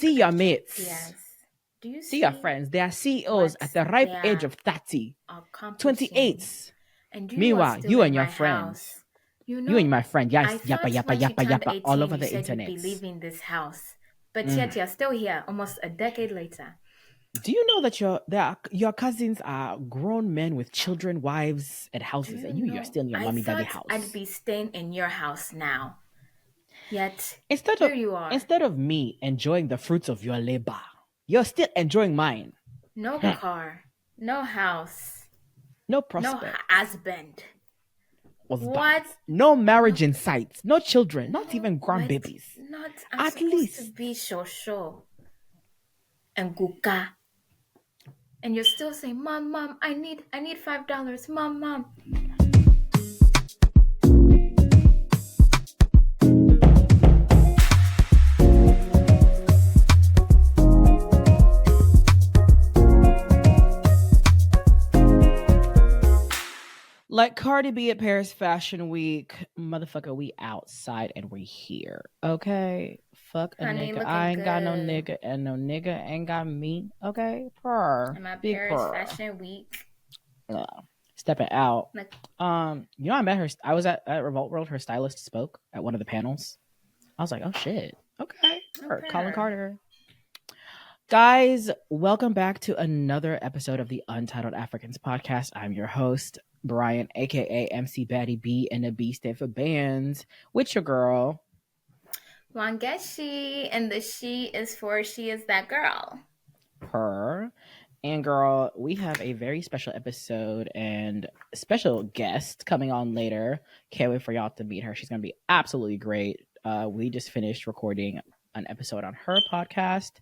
see your mates. Yes. Do you see your friends? They are CEOs at the ripe age of 30, 28. And Meanwhile, you and your friends, house. you and my friend, I yes, thought yappa, when you turned yappa, 18, all over you the said internet. you'd be leaving this house. But yet you're still here almost a decade later. Do you know that your cousins are grown men with children, wives, and houses, and you're still in your mommy daddy house? I'd be staying in your house now. Yet you are. Instead of me enjoying the fruits of your labor, you're still enjoying mine. No car, no house, no prospect, no husband. What? No marriage in sight, no children, not even grandbabies. At least to be sure and guka. And you're still saying, Mom, I need $5. Mom. Like Cardi B at Paris Fashion Week, motherfucker, we outside and we here, okay? Fuck a nigga. I ain't got no nigga, and no nigga ain't got me, okay? Purr. I'm at Paris Fashion Week. Stepping out. I met her. I was at Revolt World. Her stylist spoke at one of the panels. I was like, oh shit, okay. Colin Carter. Guys, welcome back to another episode of the Untitled Africans podcast. I'm your host, Brian, aka MC Batty B, and the B stand for bands. With your girl, Wangechi, and the she is for she is that girl. Her. And girl, we have a very special episode and special guest coming on later. Can't wait for y'all to meet her. She's gonna be absolutely great. We just finished recording an episode on her podcast.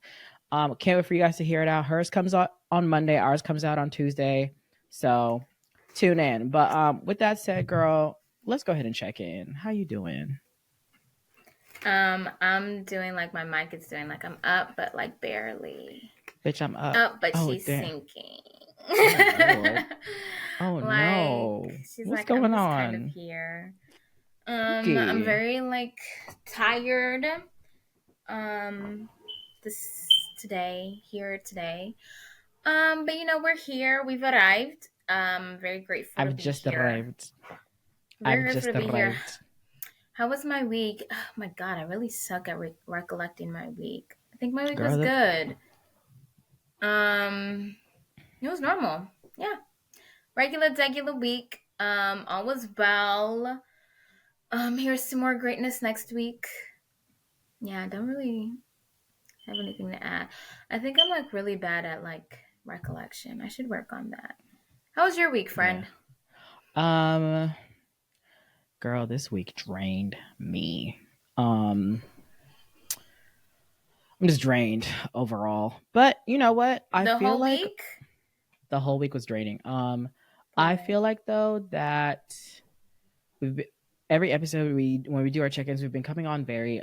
Can't wait for you guys to hear it out. Hers comes out on Monday. Ours comes out on Tuesday. So tune in. But with that said, girl, let's go ahead and check in. How you doing? I'm doing like my mic is doing. Like I'm up, but like barely. Bitch, I'm up. Up, but she's sinking. Oh no. She's What's like, going on? Kind of here. I'm very like tired. Today. But we're here. We've arrived. Very grateful. I've just arrived. Here. How was my week? Oh my god, I really suck at recollecting my week. I think my week was good. It was normal. Yeah. Regular week. All was well. Here's some more greatness next week. Yeah, I don't really have anything to add. I think I'm like really bad at like recollection. I should work on that. How was your week, friend? Yeah. Girl, this week drained me. I'm just drained overall. But you know what? I feel like the whole week was draining. I feel like though that every episode when we do our check-ins, we've been coming on very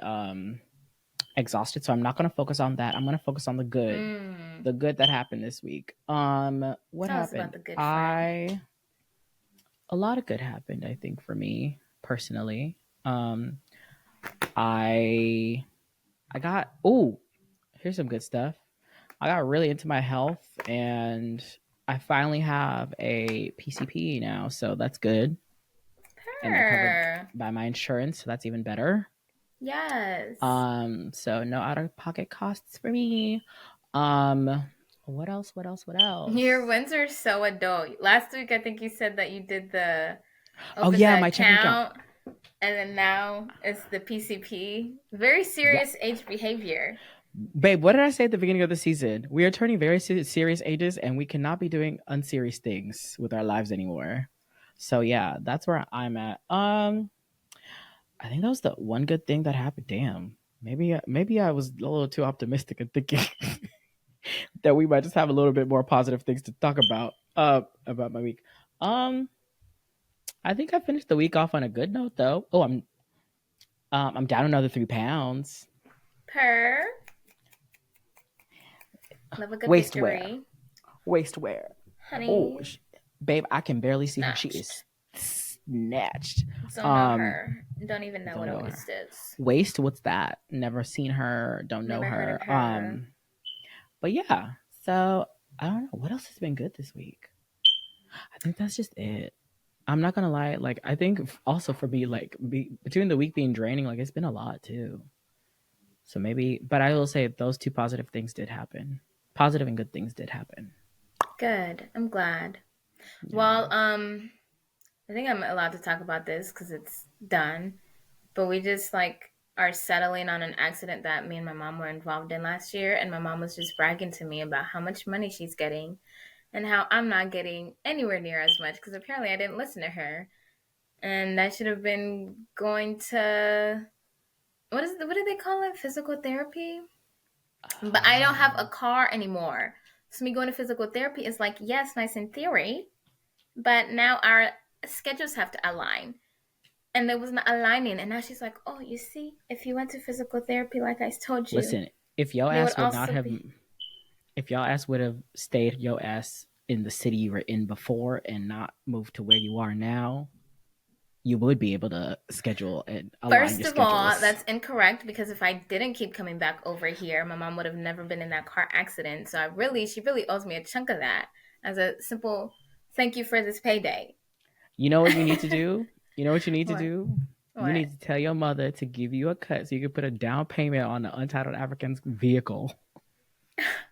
exhausted. So I'm not gonna focus on that. I'm gonna focus on the good. The good that happened this week. What happened? About the good, friend. A lot of good happened, I think, for me personally. Here's some good stuff. I got really into my health and I finally have a PCP now, so that's good. And they're covered by my insurance, so that's even better. Yes. So no out-of-pocket costs for me. What else? Your wins are so adult. Last week, I think you said that you did the my checking account. And then now it's the PCP. Very serious age behavior. Babe, what did I say at the beginning of the season? We are turning very serious ages and we cannot be doing unserious things with our lives anymore. So yeah, that's where I'm at. I think that was the one good thing that happened. Damn. Maybe I was a little too optimistic in thinking that we might just have a little bit more positive things to talk about my week. I think I finished the week off on a good note though. Oh, I'm down another 3 pounds. Per. Love a good victory. Waistwear. Honey. Oh, babe, I can barely see her. She is snatched. So know her. Don't even know Don't what a know her. waist is. Waste, what's that? Never seen her. Don't know Never heard her. of her. But yeah. So I don't know what else has been good this week. I think that's just it. I'm not gonna lie. Like I think also for me, like between the week being draining, like it's been a lot too. So maybe, but I will say those two positive things did happen. Positive and good things did happen. Good. I'm glad. Yeah. Well, I think I'm allowed to talk about this because it's done. But we just like are settling on an accident that me and my mom were involved in last year, and my mom was just bragging to me about how much money she's getting and how I'm not getting anywhere near as much because apparently I didn't listen to her, and I should have been going to what do they call it? Physical therapy. But I don't have a car anymore. So me going to physical therapy is like, yes, nice in theory, but now our schedules have to align. And there was not aligning. And now she's like, oh, you see, if you went to physical therapy, like I told you, Listen, if your they would ass would not also have, be. if y'all ass would have stayed your ass in the city you were in before and not moved to where you are now, you would be able to schedule and align First your of all, schedules. that's incorrect because if I didn't keep coming back over here, my mom would have never been in that car accident. So she really owes me a chunk of that as a simple thank you for this payday. You know what you need to do? You know what you need to What? do? You What? need to tell your mother to give you a cut so you can put a down payment on the Untitled African's vehicle.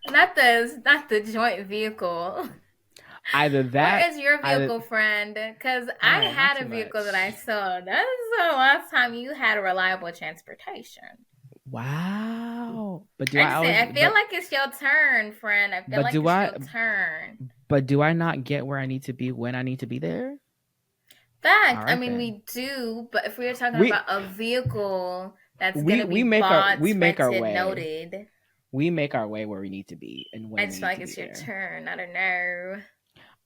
Not the joint vehicle. Either Where that, is your either vehicle, friend? Because all I right, not had too a vehicle that I much. sold. That is the last time you had a reliable transportation. Wow. But do I'm I just always saying, I feel like it's your turn, friend. I feel but like do it's I your turn. but do I not get where I need to be when I need to be there? All Fact, I right mean, then. we do, but if we were talking We about a vehicle that's gonna we be make our bought, we make our rented, way. noted, We make our way where we need to be and I when we just feel need like to be it's your there. turn. I don't know.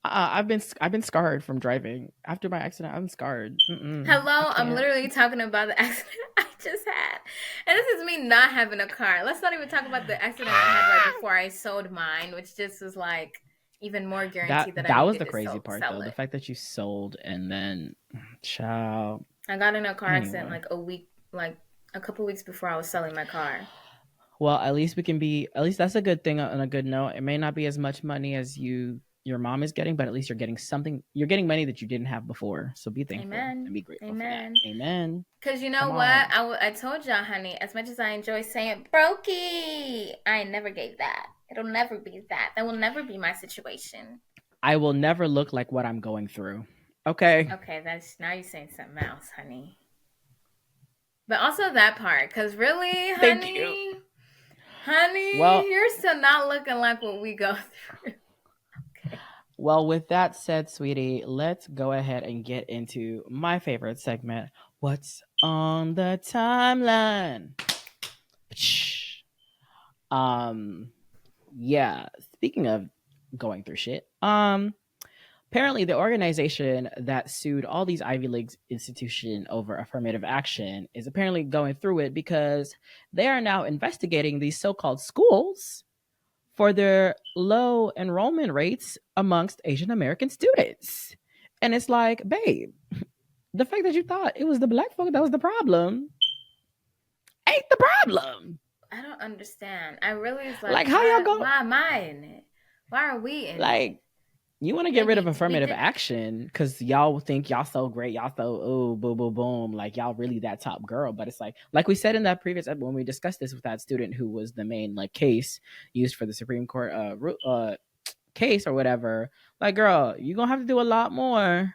I've been scarred from driving. After my accident, I'm scarred. I Hello, I'm can't. literally talking about the accident I just had. And this is me not having a car. Let's not even talk about the accident I had right before I sold mine, which just was like even more That guaranteed that I that was needed the to crazy part sell though. The it. fact that you sold and then child. I got in a car accident Anyway. like a couple weeks before I was selling my car. Well, at least we can be. At least that's a good thing on a good note. It may not be as much money as your mom is getting, but at least you're getting something. You're getting money that you didn't have before. So be thankful and Amen. be grateful for that. Amen. Amen. Because you know Come what? on. I told y'all, honey, as much as I enjoy saying brokey, I never gave that. It'll never be that. That will never be my situation. I will never look like what I'm going through. Okay. Okay, that's now you're saying something else, honey. But also that part, because really, Thank you. honey, Well, you're still not looking like what we go through. Okay. well, with that said, sweetie, let's go ahead and get into my favorite segment. What's on the timeline? Um, yeah. Speaking of going through shit, apparently the organization that sued all these Ivy League institutions over affirmative action is apparently going through it because they are now investigating these so-called schools for their low enrollment rates amongst Asian American students. And it's like, babe, the fact that you thought it was the black folk that was the problem ain't the problem. I don't understand. I really was like, Like, how y'all go? why am I in it? Why are we in it? Like, you want to get rid of Baby, we affirmative did. action because y'all think y'all so great, y'all so oh boom boom boom, like y'all really that top girl. But it's like we said in that previous episode when we discussed this with that student who was the main like case used for the Supreme Court case or whatever. Like, girl, you gonna have to do a lot more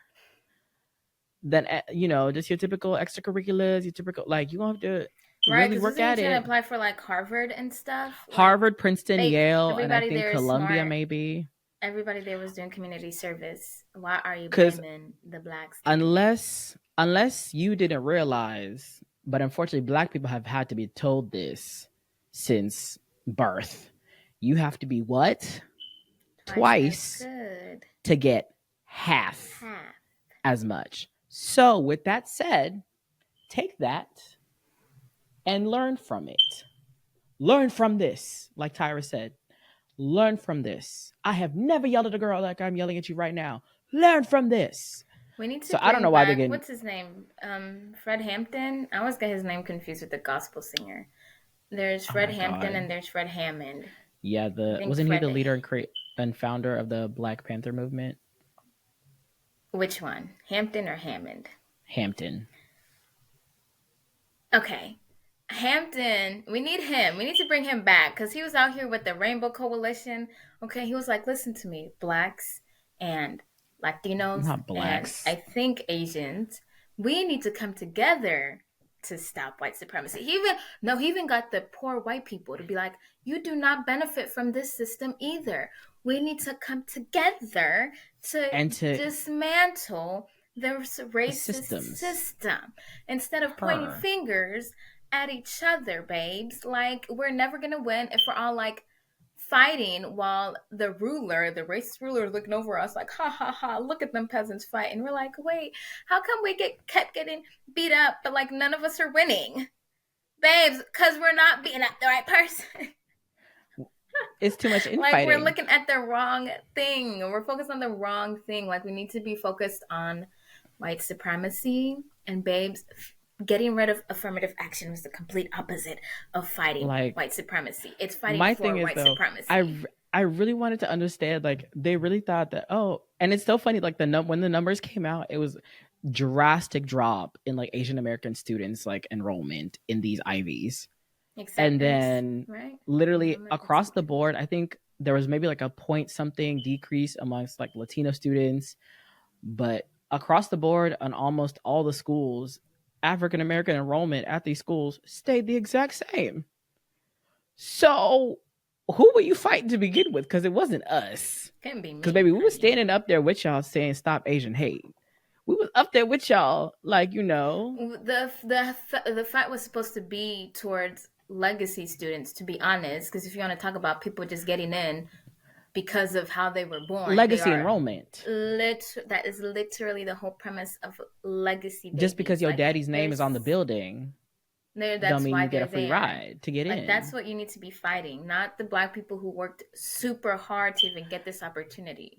than just your typical extracurriculars, your typical like you gonna have to Right, really because work isn't he at trying to it. apply for like Harvard and stuff? Like, Harvard, Princeton, Yale, and I everybody think there is Columbia smart. maybe. Everybody there was doing community service. Why are you Because blaming the black student? unless you didn't realize, but unfortunately black people have had to be told this since birth. You have to be what? Twice as Twice good. to get half as much. So with that said, take that and learn from it. Learn from this, like Tyra said. Learn from this. I have never yelled at a girl like I'm yelling at you right now. Learn from this. We need to So I don't bring know why they're back, getting. what's his name? Fred Hampton. I always get his name confused with the gospel singer. There's Oh Fred my Hampton god. and there's Fred Hammond. Yeah, I the think wasn't he the Fred. leader and founder of the Black Panther movement? Which one? Hampton or Hammond? Hampton. Okay. Hampton, we need him. We need to bring him back because he was out here with the Rainbow Coalition. Okay, he was like, listen to me, blacks and Latinos Not and I blacks. think Asians, we need to come together to stop white supremacy. He even got the poor white people to be like, you do not benefit from this system either. We need to come together to And to dismantle the the racist systems. system instead of pointing Her. fingers at each other, babes. Like, we're never gonna win if we're all like fighting while the racist ruler, is looking over us like, ha ha ha, look at them peasants fight. And we're like, wait, how come we kept getting beat up, but like none of us are winning? Babes, because we're not beating up the right person. It's too much Like, we're infighting. looking at the wrong thing. We're focused on the wrong thing. Like, we need to be focused on white supremacy. And babes, getting rid of affirmative action was the complete opposite of fighting Like white supremacy. It's fighting my for thing is white though, I supremacy. I really wanted to understand. Like they really thought that. Oh, and it's so funny. Like when the numbers came out, it was drastic drop in like Asian American students like enrollment in these IVs, and Acceptance, then right? literally Enrollment across the acceptance. board, I think there was maybe like a point something decrease amongst like Latino students, but across the board on almost all the schools, African American enrollment at these schools stayed the exact same. So who were you fighting to begin with? Because it wasn't us. Couldn't be Because me, baby, we was honey. standing up there with y'all saying stop Asian hate. We was up there with y'all, like The fight was supposed to be towards legacy students, to be honest. Because if you want to talk about people just getting in because of how they were born, they legacy are enrollment. that is literally the whole premise of legacy Just because babies. your Like, daddy's name is on the there's building, don't that's mean why you get a they're free there. ride to get Like, that's in. what you need to be fighting, not the black people who worked super hard to even get this opportunity.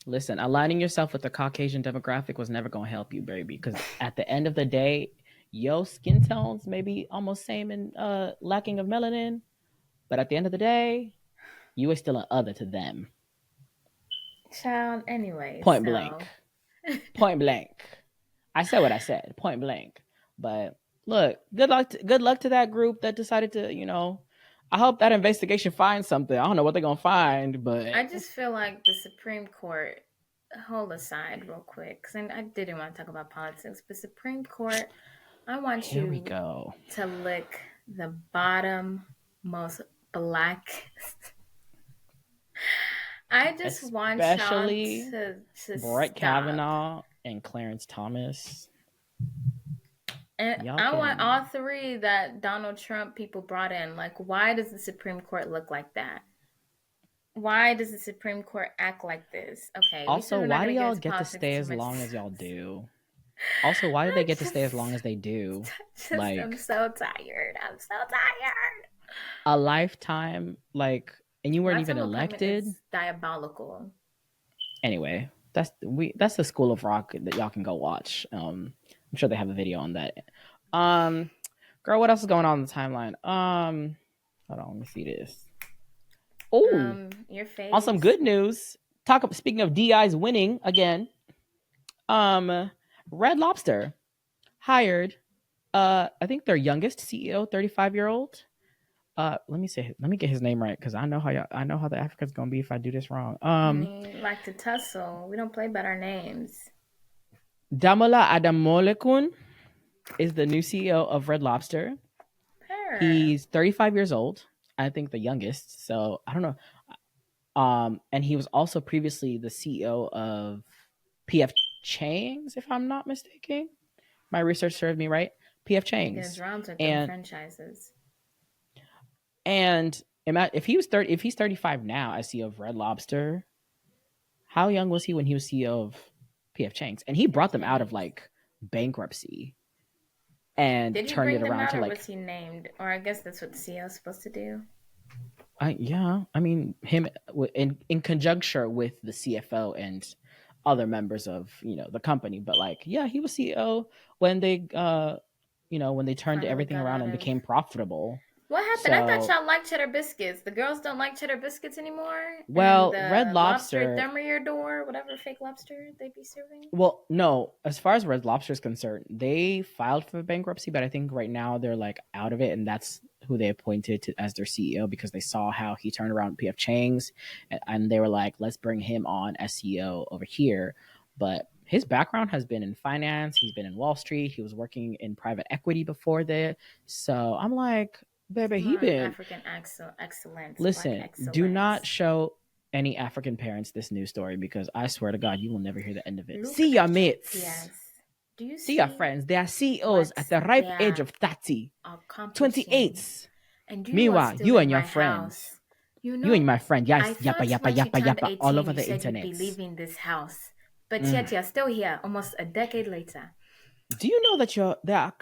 Listen, aligning yourself with the Caucasian demographic was never gonna help you, baby. Because at the end of the day, your skin tones may be almost same in lacking of melanin, but at the end of the day, you are still an other to them. Child, anyway, Point blank. so Point blank. I said what I said. Point blank. But look, good luck to that group that decided to, I hope that investigation finds something. I don't know what they're gonna find, but I just feel like the Supreme Court, hold aside real quick, because I didn't want to talk about politics, but Supreme Court, I want here we you go. to lick the bottom most black. I just want y'all Especially to Brett stop. Kavanaugh and Clarence Thomas. And Y'all I want can all three that Donald Trump people brought in. Like, why does the Supreme Court look like that? Why does the Supreme Court act like this? Okay, we said also, we're not why do going to get y'all into get to politics stay too as much. long as y'all do? Also, why do they I get to stay as long as they do? I'm Like so tired. I'm so tired. a lifetime, like, and you weren't even Lifetime appointment elected. is diabolical. Anyway, that's the School of Rock that y'all can go watch. I'm sure they have a video on that. Um, girl, what else is going on the timeline? Hold on, let me see this. Oh, Your on some faves. good news. Speaking of DIs winning again. Um, Red Lobster hired I think their youngest CEO, 35-year-old. Let me get his name right because I know how the Africa's gonna be if I do this wrong. We like to tussle. We don't play about our names. Damola Adamolekun is the new CEO of Red Lobster. Her. He's 35 years old. I think the youngest. So I don't know. And he was also previously the CEO of PF Chang's, if I'm not mistaken. My research served me right. PF Against Chang's, rounds with them and franchises. and if he's 35 now as CEO of Red Lobster, how young was he when he was CEO of PF Chang's? And he brought them out of Chang's. like bankruptcy and Did he turned it bring them around out to or like, was he named? Or I guess that's what the CEO is supposed to do. yeah, I mean him in conjuncture with the CFO and other members of the company. But like, yeah, he was CEO when they when they turned Finally everything got around out and of. became profitable. What happened? I thought So, y'all liked cheddar biscuits. The girls don't like cheddar biscuits anymore, and well, Red the lobster Lobster. Thermidor, whatever fake lobster they be serving. Well, no, as far as Red Lobster is concerned, they filed for bankruptcy, but I think right now they're like out of it, and that's who they appointed as their CEO because they saw how he turned around PF Chang's, and they were like, let's bring him on as CEO over here. But his background has been in finance. He's been in Wall Street. He was working in private equity before that. So I'm like, baby, Come he on, been. African excellence, black Listen, do not excellence. show any African parents this news story because I swear to God, you will never hear the end of it. Look See your at your mates. peers. Do you See your see friends. They are CEOs what at the they ripe age are of 30, accomplishing? 28. And you are Meanwhile, still you in and your my friends, house. You you and know, my friend, yes, I yappa, thought yappa, once you yappa, turned yappa, all 18, over you the said you'd internet. be leaving this house. But Mm. yet you're still here almost a decade later. Do you know that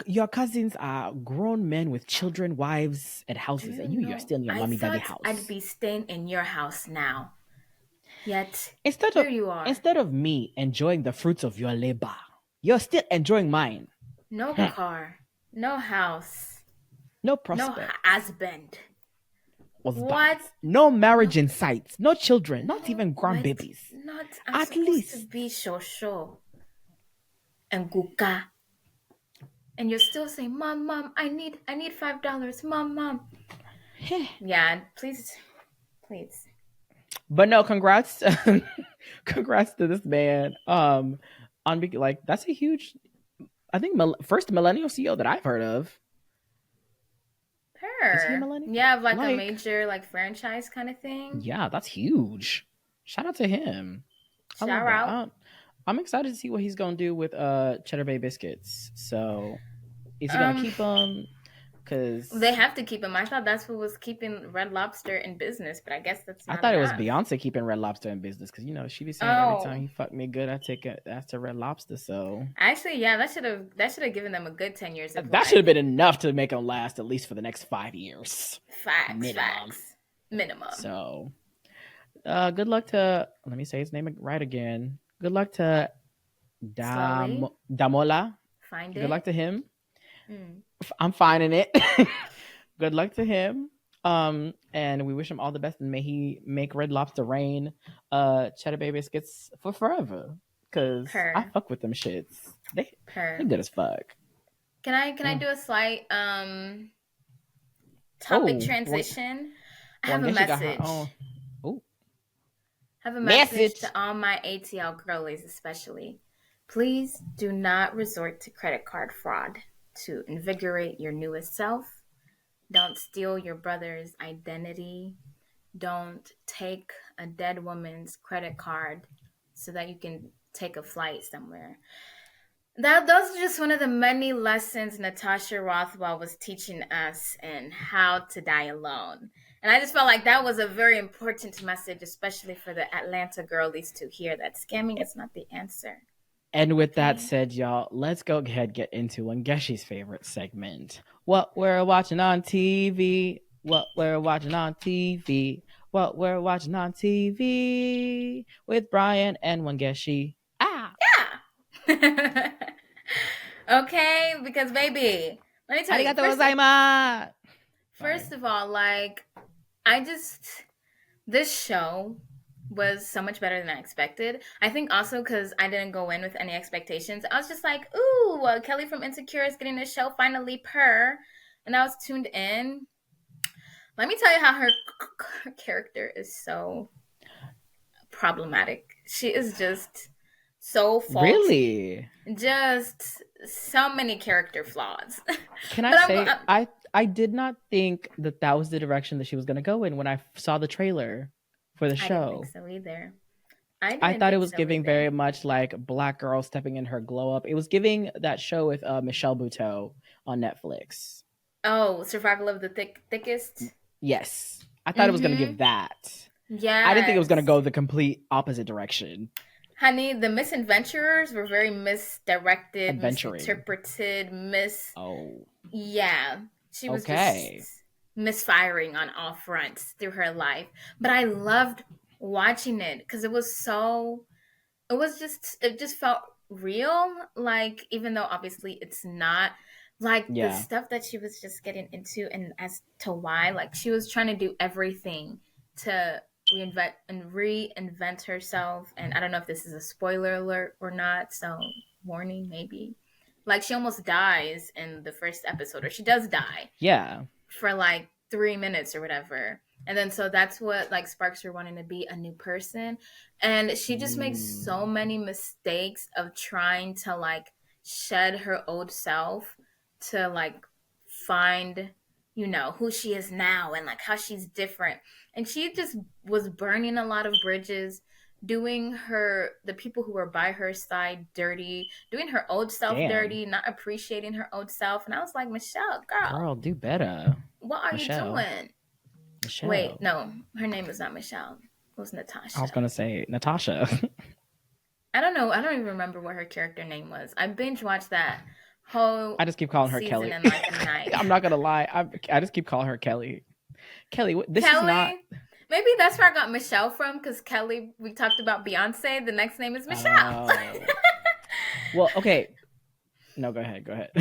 your cousins are grown men with children, wives, and Do houses, you and you're know? still in your I mommy daddy thought I'd house? be staying in your house now. Yet Instead of here you are. instead of me enjoying the fruits of your labor, you're still enjoying mine. No car, no house, No no prospects. husband. What? Husbands. No No, marriage in sight. No children. Not no, even what? grandbabies. Not. I'm At supposed to least. be Shosho and Guka. And you're still saying, Mom, I need $5. Mom. Yeah, please. But no, congrats. Congrats to this man. Like that's a huge. I think first millennial CEO that I've heard of. Is he a Her. millennial? Yeah, like a Like, major like franchise kind of thing. yeah, that's huge. Shout out to him. I love Shout that. out. I'm excited to see what he's gonna do with Cheddar Bay biscuits. So, is he gonna Um, keep them? they Because have to keep him. I thought that's what was keeping Red Lobster in business, but I guess that's I not thought it was enough. Beyonce keeping Red Lobster in business. Because she be saying every time Oh, he fucked me good, I take it after Red Lobster. So actually, yeah, that should have given them a good 10 years of that should life. have been enough to make him last at least for the next 5 years minimum. Facts. Minimum. So, good luck to. Let me say his name right again. Good luck to Slowly Damola. find Good luck it. to him. Mm. I'm finding it. Good luck to him. And we wish him all the best, and may he make Red Lobster rain, Cheddar Bay biscuits for forever. Cause I Per fuck with them shits. They per. good as fuck. Can I Mm. do a slight topic Oh, transition? I have a Wangechi got her message. own. Oh, Have a message message. to all my ATL girlies, especially. Please do not resort to credit card fraud to invigorate your newest self. Don't steal your brother's identity. Don't take a dead woman's credit card so that you can take a flight somewhere. Those are just one of the many lessons Natasha Rothwell was teaching us in How to Die Alone. And I just felt like that was a very important message, especially for the Atlanta girlies to hear that scamming is not the answer. And with that Okay? said, y'all, let's go ahead and get into Wangeshi's favorite segment. What we're watching on TV. What we're watching on TV. What we're watching on TV with Brian and Wangeshi. Ah, Yeah. Okay, because baby, let me tell you. arigato First of gozaimasu. first Sorry. of all, like I just this show was so much better than I expected. I think also because I didn't go in with any expectations. I was just like, ooh, Kelly from Insecure is getting this show finally, per. And I was tuned in. Let me tell you how her character is so problematic. She is just so faulty. Really? Just so many character flaws. Can I But say I did not think that was the direction that she was going to go in when I saw the trailer for the I didn't think show. so either. I I didn't thought it think was so giving either. very much like Black Girl stepping in her glow up. It was giving that show with Michelle Buteau on Netflix. Oh, Survival of the Thickest. Yes, I thought it was going to give Mm-hmm. that. I didn't think it was going to Yes. go the complete opposite direction. Honey, the misadventurers were very misdirected, Adventuring. misinterpreted, Oh, yeah. She was okay. just misfiring on all fronts through her life. But I loved watching it because it was so it just felt real. Like, even though obviously it's not, like the Yeah. stuff that she was just getting into, and as to why, like she was trying to do everything to reinvent herself. And I don't know if this is a spoiler alert or not, so warning maybe. Like, she almost dies in the first episode, or she does die Yeah. for like 3 minutes or whatever. And then so that's what like sparks her wanting to be a new person. And she just makes so Mm. many mistakes of trying to like shed her old self to like find, who she is now and like how she's different. And she just was burning a lot of bridges, doing the people who were by her side dirty, doing her old self Damn. dirty, not appreciating her old self. And I was like, Michelle, girl, Girl, do better. what are you Michelle. doing? Wait, Michelle. no, her name is not Michelle. It was I was Natasha. gonna say Natasha. I don't know. I don't even remember what her character name was. I binge watched that whole I just keep calling her season Kelly. in like a night. I'm not gonna lie. I just keep calling her Kelly. Kelly, this is not. Kelly. Maybe that's where I got Michelle from, because Kelly, we talked about Beyonce. The next name is Michelle. Well, okay. No, go ahead. Go ahead.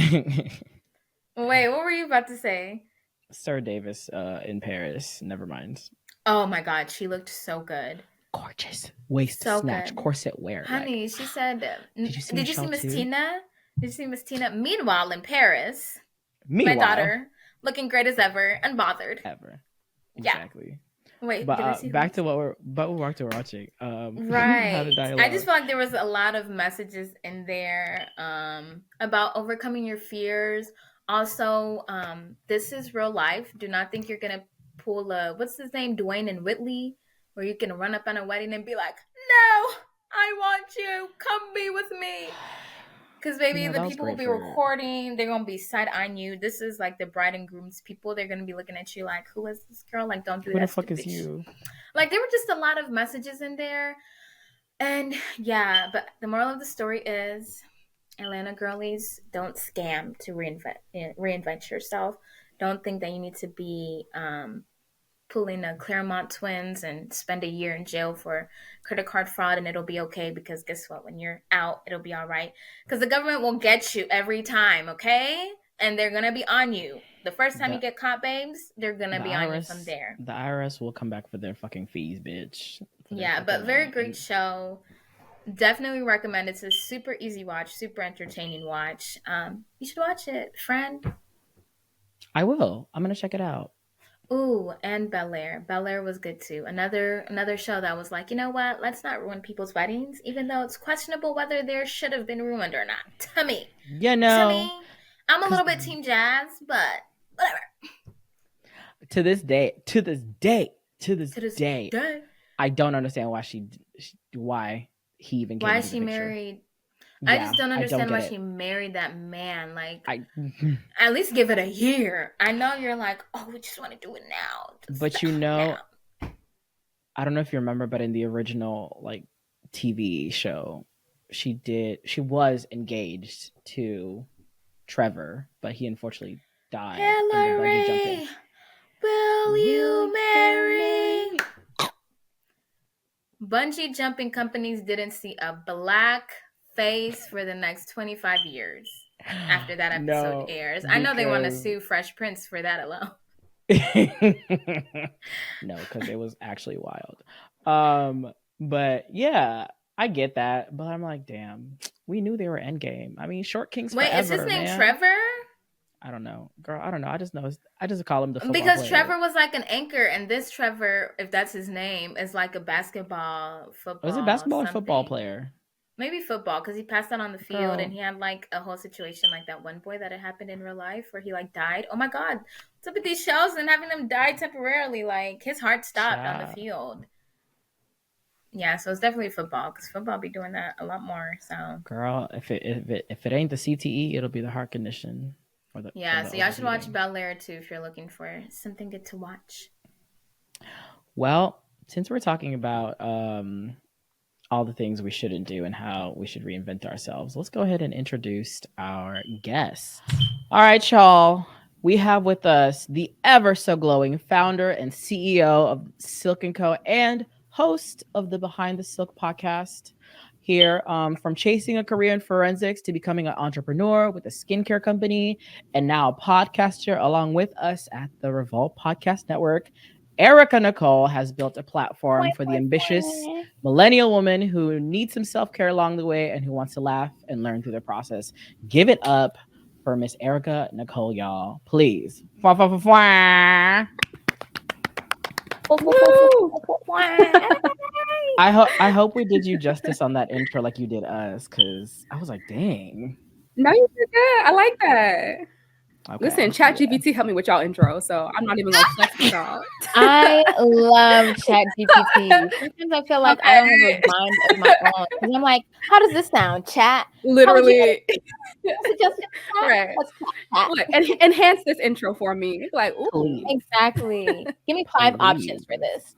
Wait, what were you about to say? Sir Davis in Paris. Never mind. Oh my God, she looked so good. Gorgeous. Waist So snatch. good. Corset wear. Honey, Like, she said, did you see Did you see Michelle Miss too? Tina? Did you see Miss Tina? Meanwhile, in Paris, Meanwhile, my daughter, looking great as ever, unbothered. Ever. Yeah. Exactly. Wait, But back to what we're watching. right. I just feel like there was a lot of messages in there about overcoming your fears. Also, this is real life. Do not think you're gonna pull a, what's his name, Dwayne and Whitley, where you can run up on a wedding and be like, "No, I want you. Come be with me." Because baby, the people will be recording. They're gonna be side eyeing you. This is like the bride and groom's people. They're gonna be looking at you like, "Who is this girl? Like, don't do that." Who the fuck is you? Like, there were just a lot of messages in there, and yeah. But the moral of the story is, Atlanta girlies, don't scam to reinvent yourself. Don't think that you need to be pulling a Claremont twins and spend a year in jail for credit card fraud and it'll be okay, because guess what? When you're out, it'll be all right. Because the government will get you every time, okay? And they're going to be on you. The first time you get caught, babes, they're going to be on you from there. The IRS will come back for their fucking fees, bitch. Yeah, but very great show. Definitely recommend. It's a super easy watch, super entertaining watch. You should watch it, friend. I will. I'm going to check it out. Ooh, and Bel Air. Bel Air was good too. Another show that was like, you know what? Let's not ruin people's weddings, even though it's questionable whether theirs should have been ruined or not. To me, I'm a little bit team Jazz, but whatever. To this day, I don't understand why he even came into the picture. Married. Yeah, I just don't understand why she married that man. Like, at least give it a year. I know you're like, oh, we just want to do it now. But now. I don't know if you remember, but in the original like TV show, she was engaged to Trevor, but he unfortunately died. Hillary, will you marry? Bungee jumping companies didn't see a black face for the next 25 years after that episode airs. I know they want to sue Fresh Prince for that alone. No, because it was actually wild. But yeah, I get that. But I'm like, damn, we knew they were endgame. I mean, Short Kings forever. Wait, is his name Trevor? I don't know, girl. I don't know. I just call him the football because player. Trevor was like an anchor, and this Trevor, if that's his name, is like a football. Was it basketball or football player? Maybe football, because he passed out on the field, and he had like a whole situation like that one boy that had happened in real life where he like died. Oh my God, what's up with these shows and having them die temporarily? Like, his heart stopped on the field. Yeah, so it's definitely football, because football be doing that a lot more. So, girl, if it ain't the CTE, it'll be the heart condition. So y'all should watch Bel Air too if you're looking for something good to watch. Well, since we're talking about all the things we shouldn't do and how we should reinvent ourselves, let's go ahead and introduce our guests. All right, y'all. We have with us the ever so glowing founder and CEO of SILKENN Co. and host of the Behind the Silk podcast. here, from chasing a career in forensics to becoming an entrepreneur with a skincare company and now a podcaster along with us at the Revolt Podcast Network. Ericka Nicole has built a platform for the ambitious millennial woman who needs some self care along the way and who wants to laugh and learn through the process. Give it up for Miss Ericka Nicole, y'all. Please. Woo! I hope we did you justice on that intro like you did us, because I was like, dang. No, you did good. I like that. Okay. Listen, ChatGPT helped me with y'all intro, so I'm not even gonna flex with y'all. I love ChatGPT. Sometimes I feel like I don't have a mind of my own because I'm like, how does this sound? Chat. Literally. Suggestion? Right. Let's chat. Look, enhance this intro for me. Like, ooh. Please. Exactly. Give me 5 Please. options for this.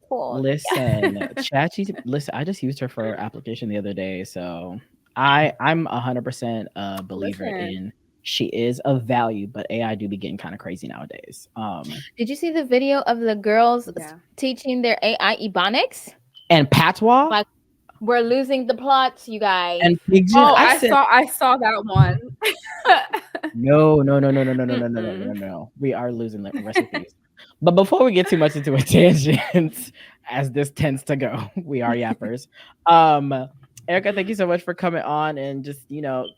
Cool. Listen, ChatGPT. Listen, I just used her for application the other day, so I'm 100% a believer in she is of value, but AI do be getting kind of crazy nowadays. Did you see the video of the girls teaching their AI Ebonics and patois? Like, we're losing the plots, you guys. And pigeon. I saw that one. No. We are losing the recipes. But before we get too much into a tangent, as this tends to go, we are yappers. Ericka, thank you so much for coming on and just,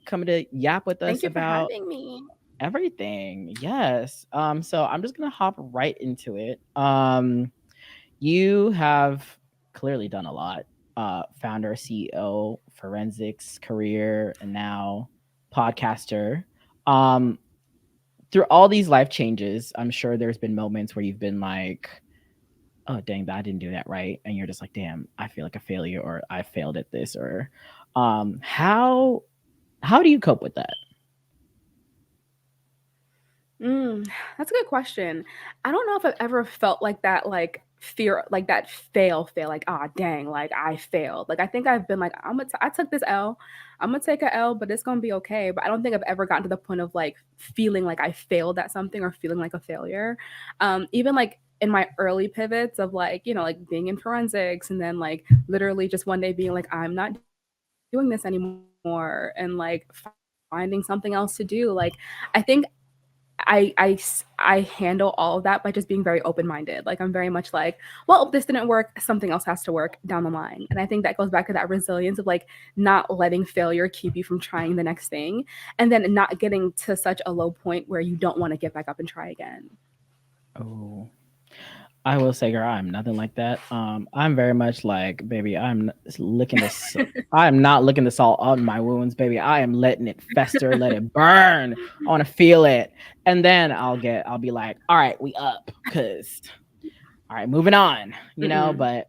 coming to yap with us about having me. Everything. Yes. So I'm just gonna hop right into it. You have clearly done a lot. Founder, CEO, forensics career, and now podcaster. Through all these life changes, I'm sure there's been moments where you've been like, oh dang, I didn't do that right. And you're just like, damn, I feel like a failure, or I failed at this, or how do you cope with that? That's a good question. I don't know if I've ever felt like that, like fear, like that fail, like, dang, like I failed. Like I think I've been like, I took this L, I'm gonna take a L, but it's gonna be okay. But I don't think I've ever gotten to the point of like feeling like I failed at something or feeling like a failure. Even like in my early pivots of like, like being in forensics and then like literally just one day being like, I'm not doing this anymore, and like finding something else to do. Like I think I handle all of that by just being very open-minded. Like I'm very much like, well, if this didn't work, something else has to work down the line. And I think that goes back to that resilience of like not letting failure keep you from trying the next thing, and then not getting to such a low point where you don't want to get back up and try again. Oh, I will say, girl, I'm nothing like that. I'm very much like, baby, I'm licking this. I'm not licking the salt on my wounds, baby. I am letting it fester, let it burn. I want to feel it, and then I'll be like, all right, we up, cause, all right, moving on, But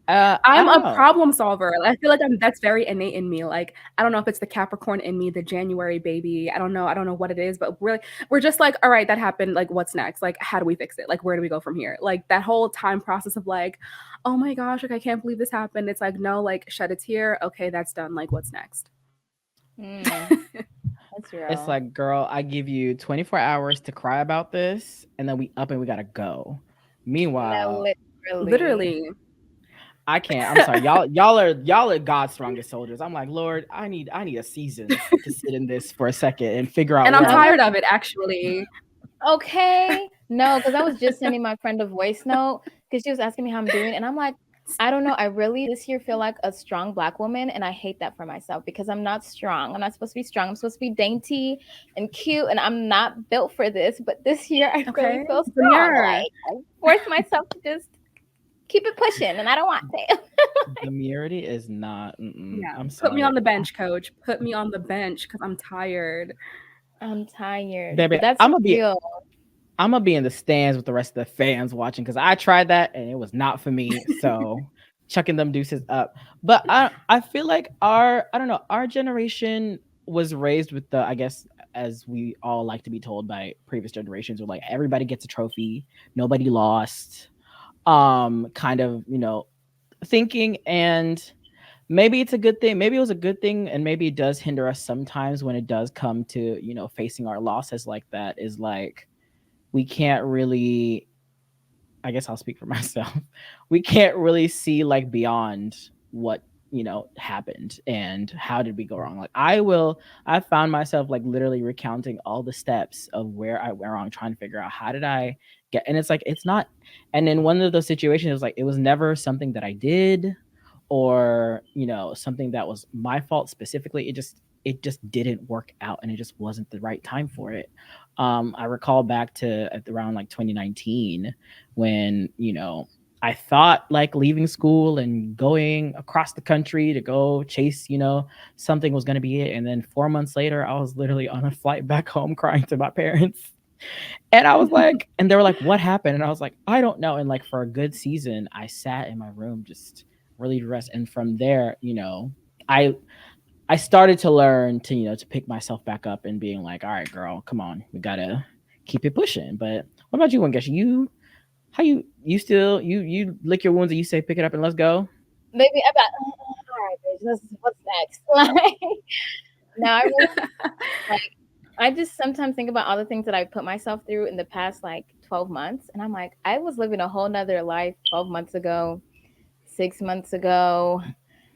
I'm a problem solver. I feel like that's very innate in me. Like, I don't know if it's the Capricorn in me, the January baby. I don't know what it is, but we're just like, all right, that happened. Like, what's next? Like, how do we fix it? Like, where do we go from here? Like that whole time process of like, oh my gosh, like I can't believe this happened. It's like, no, like shed a tear. Okay, that's done. Like, what's next? That's real. It's like, girl, I give you 24 hours to cry about this, and then we up and we gotta go. Meanwhile, literally. I can't. I'm sorry. Y'all are God's strongest soldiers. I'm like, Lord, I need a season to sit in this for a second and figure out. And I'm tired of it, actually. Okay. No, because I was just sending my friend a voice note because she was asking me how I'm doing, and I'm like, I don't know. I really this year feel like a strong Black woman, and I hate that for myself because I'm not strong. I'm not supposed to be strong. I'm supposed to be dainty and cute, and I'm not built for this. But this year, I really feel strong. Like I forced myself to just keep it pushing, and I don't want to. Demurity is not. I'm sorry. Put me on the bench, coach. Put me on the bench because I'm tired. I'm tired. Baby, that's real. I'm gonna be in the stands with the rest of the fans watching because I tried that and it was not for me. So chucking them deuces up. But I feel like our generation was raised with the, I guess, as we all like to be told by previous generations, where like everybody gets a trophy, nobody lost. Kind of, thinking, and maybe it's a good thing. Maybe it was a good thing, and maybe it does hinder us sometimes when it does come to, facing our losses like that, is like we can't really, I guess I'll speak for myself. We can't really see like beyond what, happened and how did we go wrong. Like I found myself like literally recounting all the steps of where I went wrong, trying to figure out how did I get, and it's like it's not, and in one of those situations it was like it was never something that I did or something that was my fault specifically. It just didn't work out and it just wasn't the right time for it. I recall back to at around like 2019 when I thought like leaving school and going across the country to go chase something was going to be it, and then 4 months later I was literally on a flight back home crying to my parents. And I was like, and they were like, what happened? And I was like, I don't know. And like for a good season, I sat in my room just really to rest. And from there, I I started to learn to, to pick myself back up and being like, all right, girl, come on, we gotta keep it pushing. But what about you, Wangechi? How you still you lick your wounds and you say pick it up and let's go? Baby, I got all right, bitch. What's next? Like now, I really like. I just sometimes think about all the things that I put myself through in the past like 12 months, and I'm like, I was living a whole nother life 12 months ago, 6 months ago,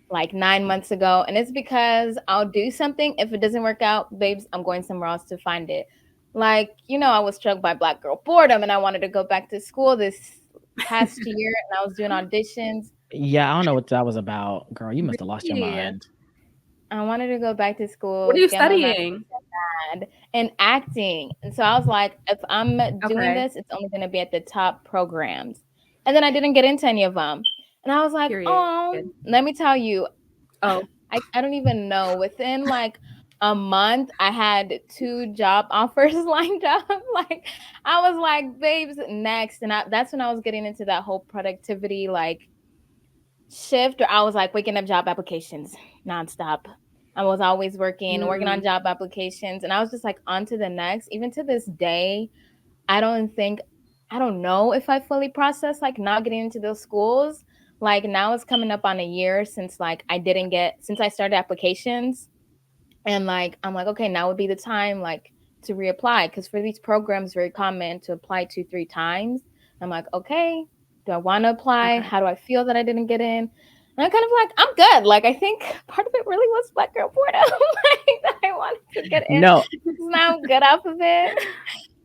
like 9 months ago, and it's because I'll do something. If it doesn't work out, babes, I'm going somewhere else to find it. Like, I was struck by black girl boredom, and I wanted to go back to school this past year, and I was doing auditions. Yeah, I don't know what that was about, girl. You must have lost your Really? mind. I wanted to go back to What are school, you get my studying? master's in acting. And so I was like, if I'm doing Okay. this, it's only going to be at the top programs. And then I didn't get into any of them. And I was like, Period. oh, let me tell you, Oh, I don't even know. Within like a month, I had 2 job offers lined up. Like, I was like, babes, next. And that's when I was getting into that whole productivity, like, shift, or I was like waking up job applications nonstop. I was always working on mm, job applications, and I was just like on to the next. Even to this day, I don't think, I don't know if I fully processed like not getting into those schools. Like now it's coming up on a year since like since I started applications, and like I'm like, okay, now would be the time like to reapply, because for these programs very common to apply 2-3 times. I'm like, okay, do I want to apply? okay. How do I feel that I didn't get in? And I'm kind of like, I'm good. Like I think part of it really was black girl boredom, like that I wanted to get in. No, Now I'm good off of it.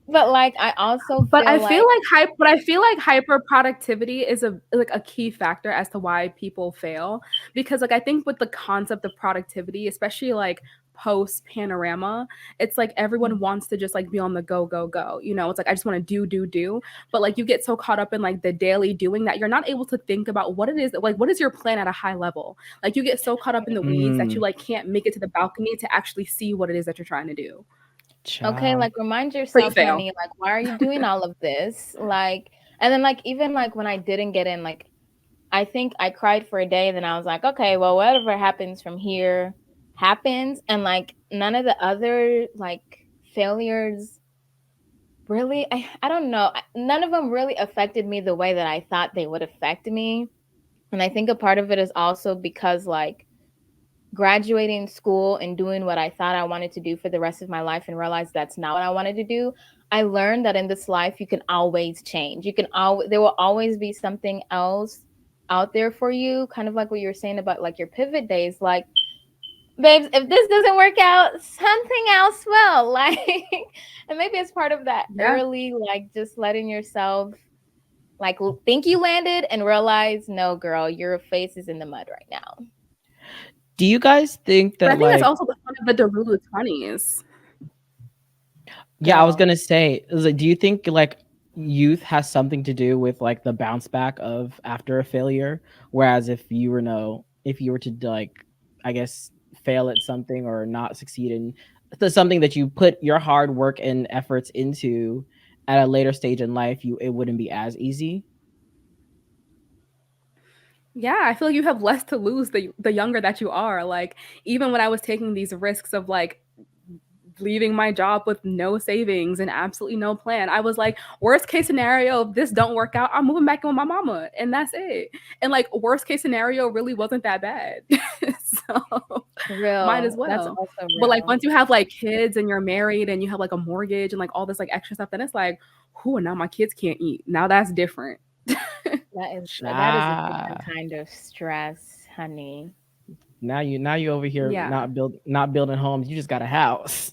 But like I also But feel like I feel like hyper productivity is a key factor as to why people fail, because like I think with the concept of productivity, especially like post panorama, it's like everyone wants to just like be on the go go go. It's like I just want to do, but like you get so caught up in like the daily doing that you're not able to think about what it is that, like, what is your plan at a high level. Like you get so caught up in the weeds that you mm, like can't make it to the balcony to actually see what it is that you're trying to do. okay, child. like remind So you yourself, fail. honey, like why are you doing all of this? Like, and then like even like when I didn't get in, like I think I cried for a day, then I was like, okay, well, whatever happens from here happens. And like none of the other like failures really, I don't know, none of them really affected me the way that I thought they would affect me. And I think a part of it is also because like graduating school and doing what I thought I wanted to do for the rest of my life and realized that's not what I wanted to do. I learned that in this life you can always change. You can always There will always be something else out there for you, kind of like what you were saying about like your pivot days. Like, babes, if this doesn't work out, something else will. Like, and maybe it's part of that Yeah. early, like just letting yourself like think you landed and realize, no, girl, your face is in the mud right now. Do you guys think But I that think that's like also the fun of the Delulu 20s. yeah, I was Girl. gonna say, it was like, do you think like youth has something to do with like the bounce back of after a failure? Whereas if you were to like, I guess, fail at something or not succeed in something that you put your hard work and efforts into at a later stage in life, it wouldn't be as easy. Yeah, I feel like you have less to lose the younger that you are. Like even when I was taking these risks of like leaving my job with no savings and absolutely no plan, I was like, worst case scenario, if this don't work out, I'm moving back in with my mama, and that's it. And like worst case scenario really wasn't that bad. So might as Real. That's well. also But like real. once you have like kids and you're married and you have like a mortgage and like all this like extra stuff, then it's like, who, now my kids can't eat. Now that's different. That is a different Child. kind of stress, honey. Now you over here Yeah. not building homes. You just got a house.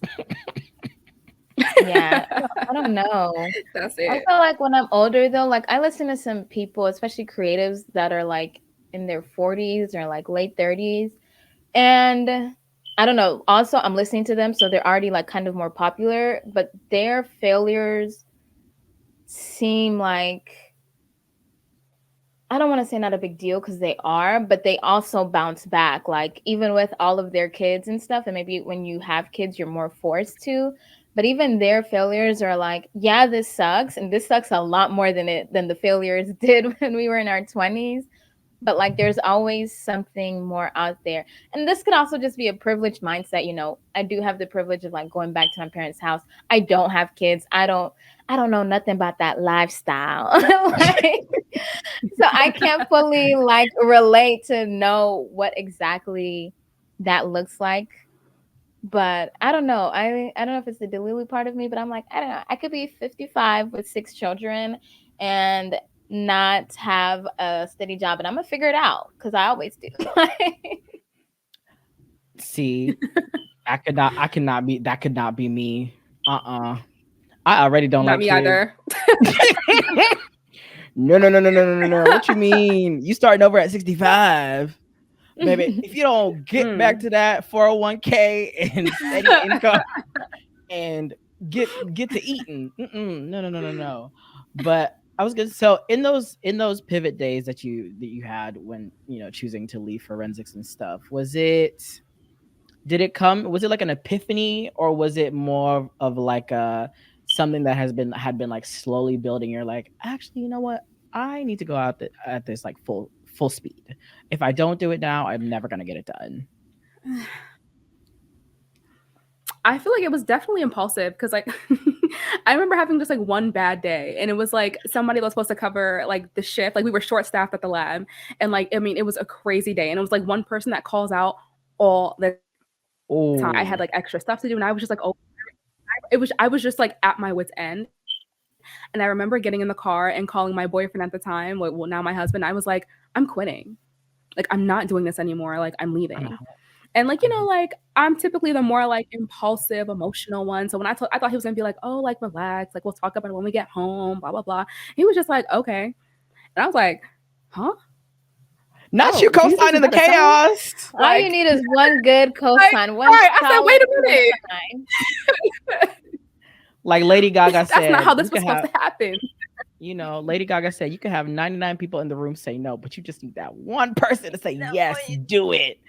Yeah, I don't know. That's I it. feel like when I'm older though, like I listen to some people, especially creatives that are like in their 40s or like late 30s. And I don't know. Also, I'm listening to them, so they're already like kind of more popular, but their failures seem like, I don't want to say not a big deal because they are, but they also bounce back. Like even with all of their kids and stuff, and maybe when you have kids, you're more forced to. But even their failures are like, yeah, this sucks, and this sucks a lot more than the failures did when we were in our 20s. But like there's always something more out there. And this could also just be a privileged mindset. I do have the privilege of like going back to my parents' house. I don't have kids. I don't know nothing about that lifestyle. Like, so I can't fully like relate to know what exactly that looks like. But I don't know. I don't know if it's the Delulu part of me, but I'm like, I don't know. I could be 55 with 6 children and not have a steady job, and I'm gonna figure it out because I always do. See, I cannot be that could not be me. I already don't Not like me kids. either. No. What you mean? You starting over at 65. Baby, if you don't get back to that 401k and steady income and get to eating, no. But I was good. So in those pivot days that you had when choosing to leave forensics and stuff, was it like an epiphany, or was it more of like a something that had been like slowly building? You're like, actually, you know what? I need to go out at this like full speed. If I don't do it now, I'm never gonna get it done. I feel like it was definitely impulsive because like I remember having just like one bad day, and it was like somebody was supposed to cover like the shift. Like we were short staffed at the lab, and like I mean it was a crazy day, and it was like one person that calls out all the time. I had Oh, like extra stuff to do, and I was just like, oh, I was just like at my wit's end. And I remember getting in the car and calling my boyfriend at the time, well now my husband. I was like, I'm quitting. Like I'm not doing this anymore. Like I'm I'm leaving. out. And like, I'm out. like I'm typically the more like impulsive, emotional one. So when I thought he was gonna be like, oh, like relax, like we'll talk about it when we get home, blah blah blah. He was just like, okay, and I was like, huh? Not Oh, you Jesus, is co-signing the that a sign? chaos. All you Like, need is one good Like, cosign, one right? I said, solid wait a minute, cosign. like Lady Gaga that's not said, how you this was can supposed have, to happen. Lady Gaga said you can have 99 people in the room say no, but you just need that one person to say That yes, one- do it.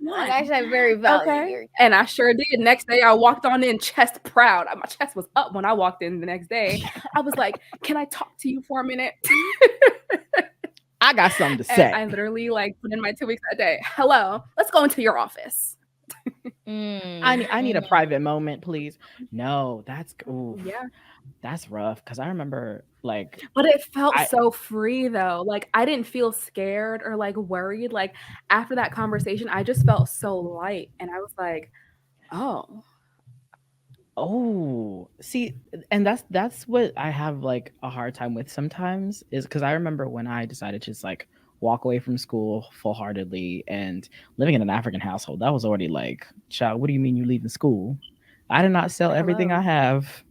Like One. I said, very valid. Okay. And I sure did. Next day, I walked on in chest proud. My chest was up when I walked in the next day. I was like, can I talk to you for a minute? I got something to And say. I literally like put in my 2 weeks that day. Hello, let's go into your office. I need a private moment, please. No, oof, Yeah. that's rough. Cause I remember like But it felt I so free though. Like I didn't feel scared or like worried. Like after that conversation, I just felt so light. And I was like, oh, oh see, and that's what I have like a hard time with sometimes, is because I remember when I decided to just like walk away from school full heartedly and living in an African household, that was already like, child, what do you mean you leaving school? I did not sell everything I hello. have,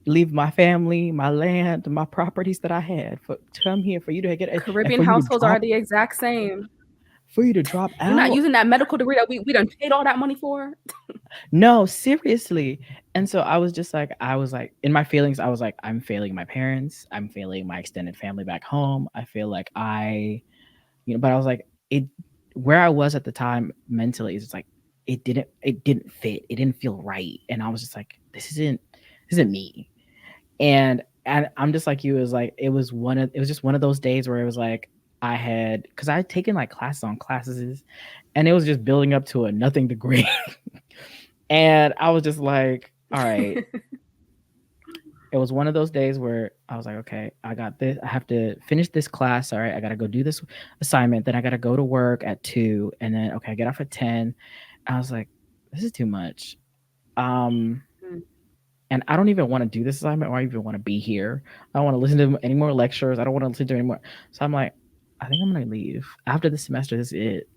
leave my family, my land, my properties that I had for to come here for you to get and Caribbean households are the exact same. for you to drop You're not out. using that medical degree that we done paid all that money for. No, seriously. And so I was like in my feelings, I was like, I'm failing my parents, I'm failing my extended family back home. I feel like but I was like, it where I was at the time mentally is just like it didn't fit. It didn't feel right. And I was just like, this isn't me. And I'm just like you, is like it was just one of those days where it was like because I had taken like classes on classes, and it was just building up to a nothing degree. And I was just like, all right. It was one of those days where I was like, okay, I got this. I have to finish this class. All right. I got to go do this assignment. Then I got to go to work at 2. And then, okay, I get off at 10. I was like, this is too much. Um, Mm. and I don't even want to do this assignment, or I even want to be here. I don't want to listen to any more lectures. I don't want to listen to any more. So I'm like, I think I'm going to leave after this semester. This is it.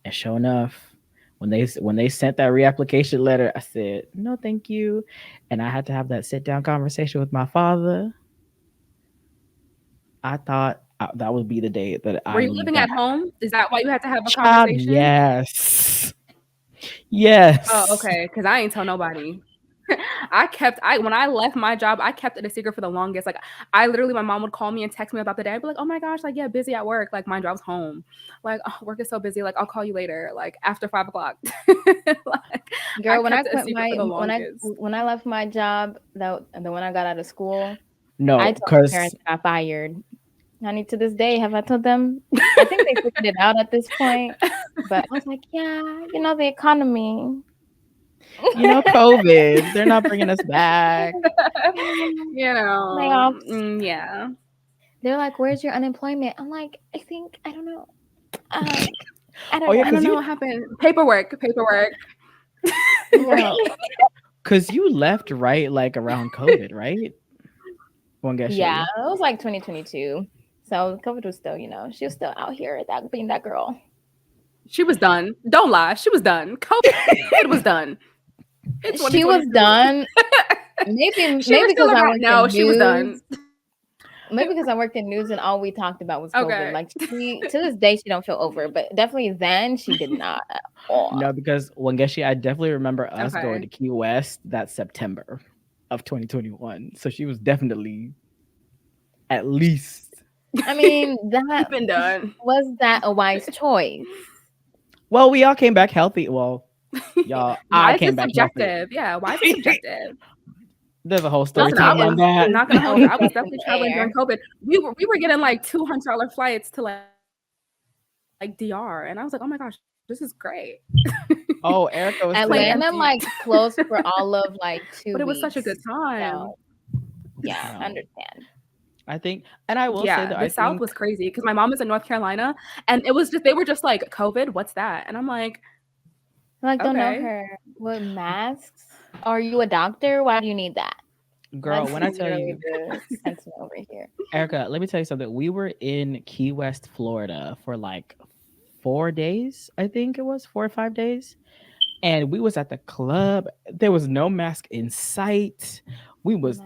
And sure enough, when they sent that reapplication letter, I said no, thank you, and I had to have that sit down conversation with my father. I thought that would be the day that Were I you leave living that at home? Is that why you had to have a job. conversation? Yes, Oh, yes. okay. Because I ain't tell nobody. When I left my job, I kept it a secret for the longest. Like, I literally, my mom would call me and text me about the day. I'd be like, oh my gosh, like, yeah, busy at work. Like, mind you, I was home. Like, oh, work is so busy. Like, I'll call you later, like after 5 o'clock. Like, I Girl, when I kept it a quit secret for my the longest. when I left my job, the one I got out of school, I No, told my because parents I got fired. Honey, to this day, have I told them? I think they figured it out at this point. But I was like, yeah, the economy. COVID, they're not bringing us back. You know, Layoffs. yeah. They're like, where's your unemployment? I'm like, I don't know. I Oh don't yeah, I know. don't know what happened. Paperwork. Right. because you left right like around COVID, right? Yeah, Wangechi. it was like 2022. So COVID was still, she was still out here being that girl. She was done. Don't lie. She was done. COVID was done. It's She was 2022. done. Maybe She was still because I around. worked No, in she was done. news. Maybe because I worked in news and all we talked about was COVID. Okay. Like she, to this day, she don't feel over, but definitely then she did not at all. No, because Wangechi, I definitely remember us going Okay. to Key West that September of 2021. So she was definitely at least. I mean, that Been done. was that a wise choice? Well, we all came back healthy. Well, y'all, I Why is came it back healthy. subjective? Yeah, why is it subjective? There's a whole story Listen, time on that. I'm not gonna hold you. I was Up in definitely the traveling during air. COVID. We were getting like $200 flights to like DR, and I was like, oh my gosh, this is great. Oh, Erika was saying, Atlanta like closed for all of like 2 But it was weeks. such a good time. So yeah, No. I understand. I think, and I will say Yeah, that the I South think was crazy because my mom is in North Carolina, and it was just they were just like, COVID, what's that? And I'm like, Like, don't know okay. her. What masks? Are you a doctor? Why do you need that? girl, That's when I tell literally you, the sentiment over here. Erika, let me tell you something. We were in Key West, Florida for like 4 days, I think it was 4 or 5 days. And we was at the club. There was no mask in sight. We was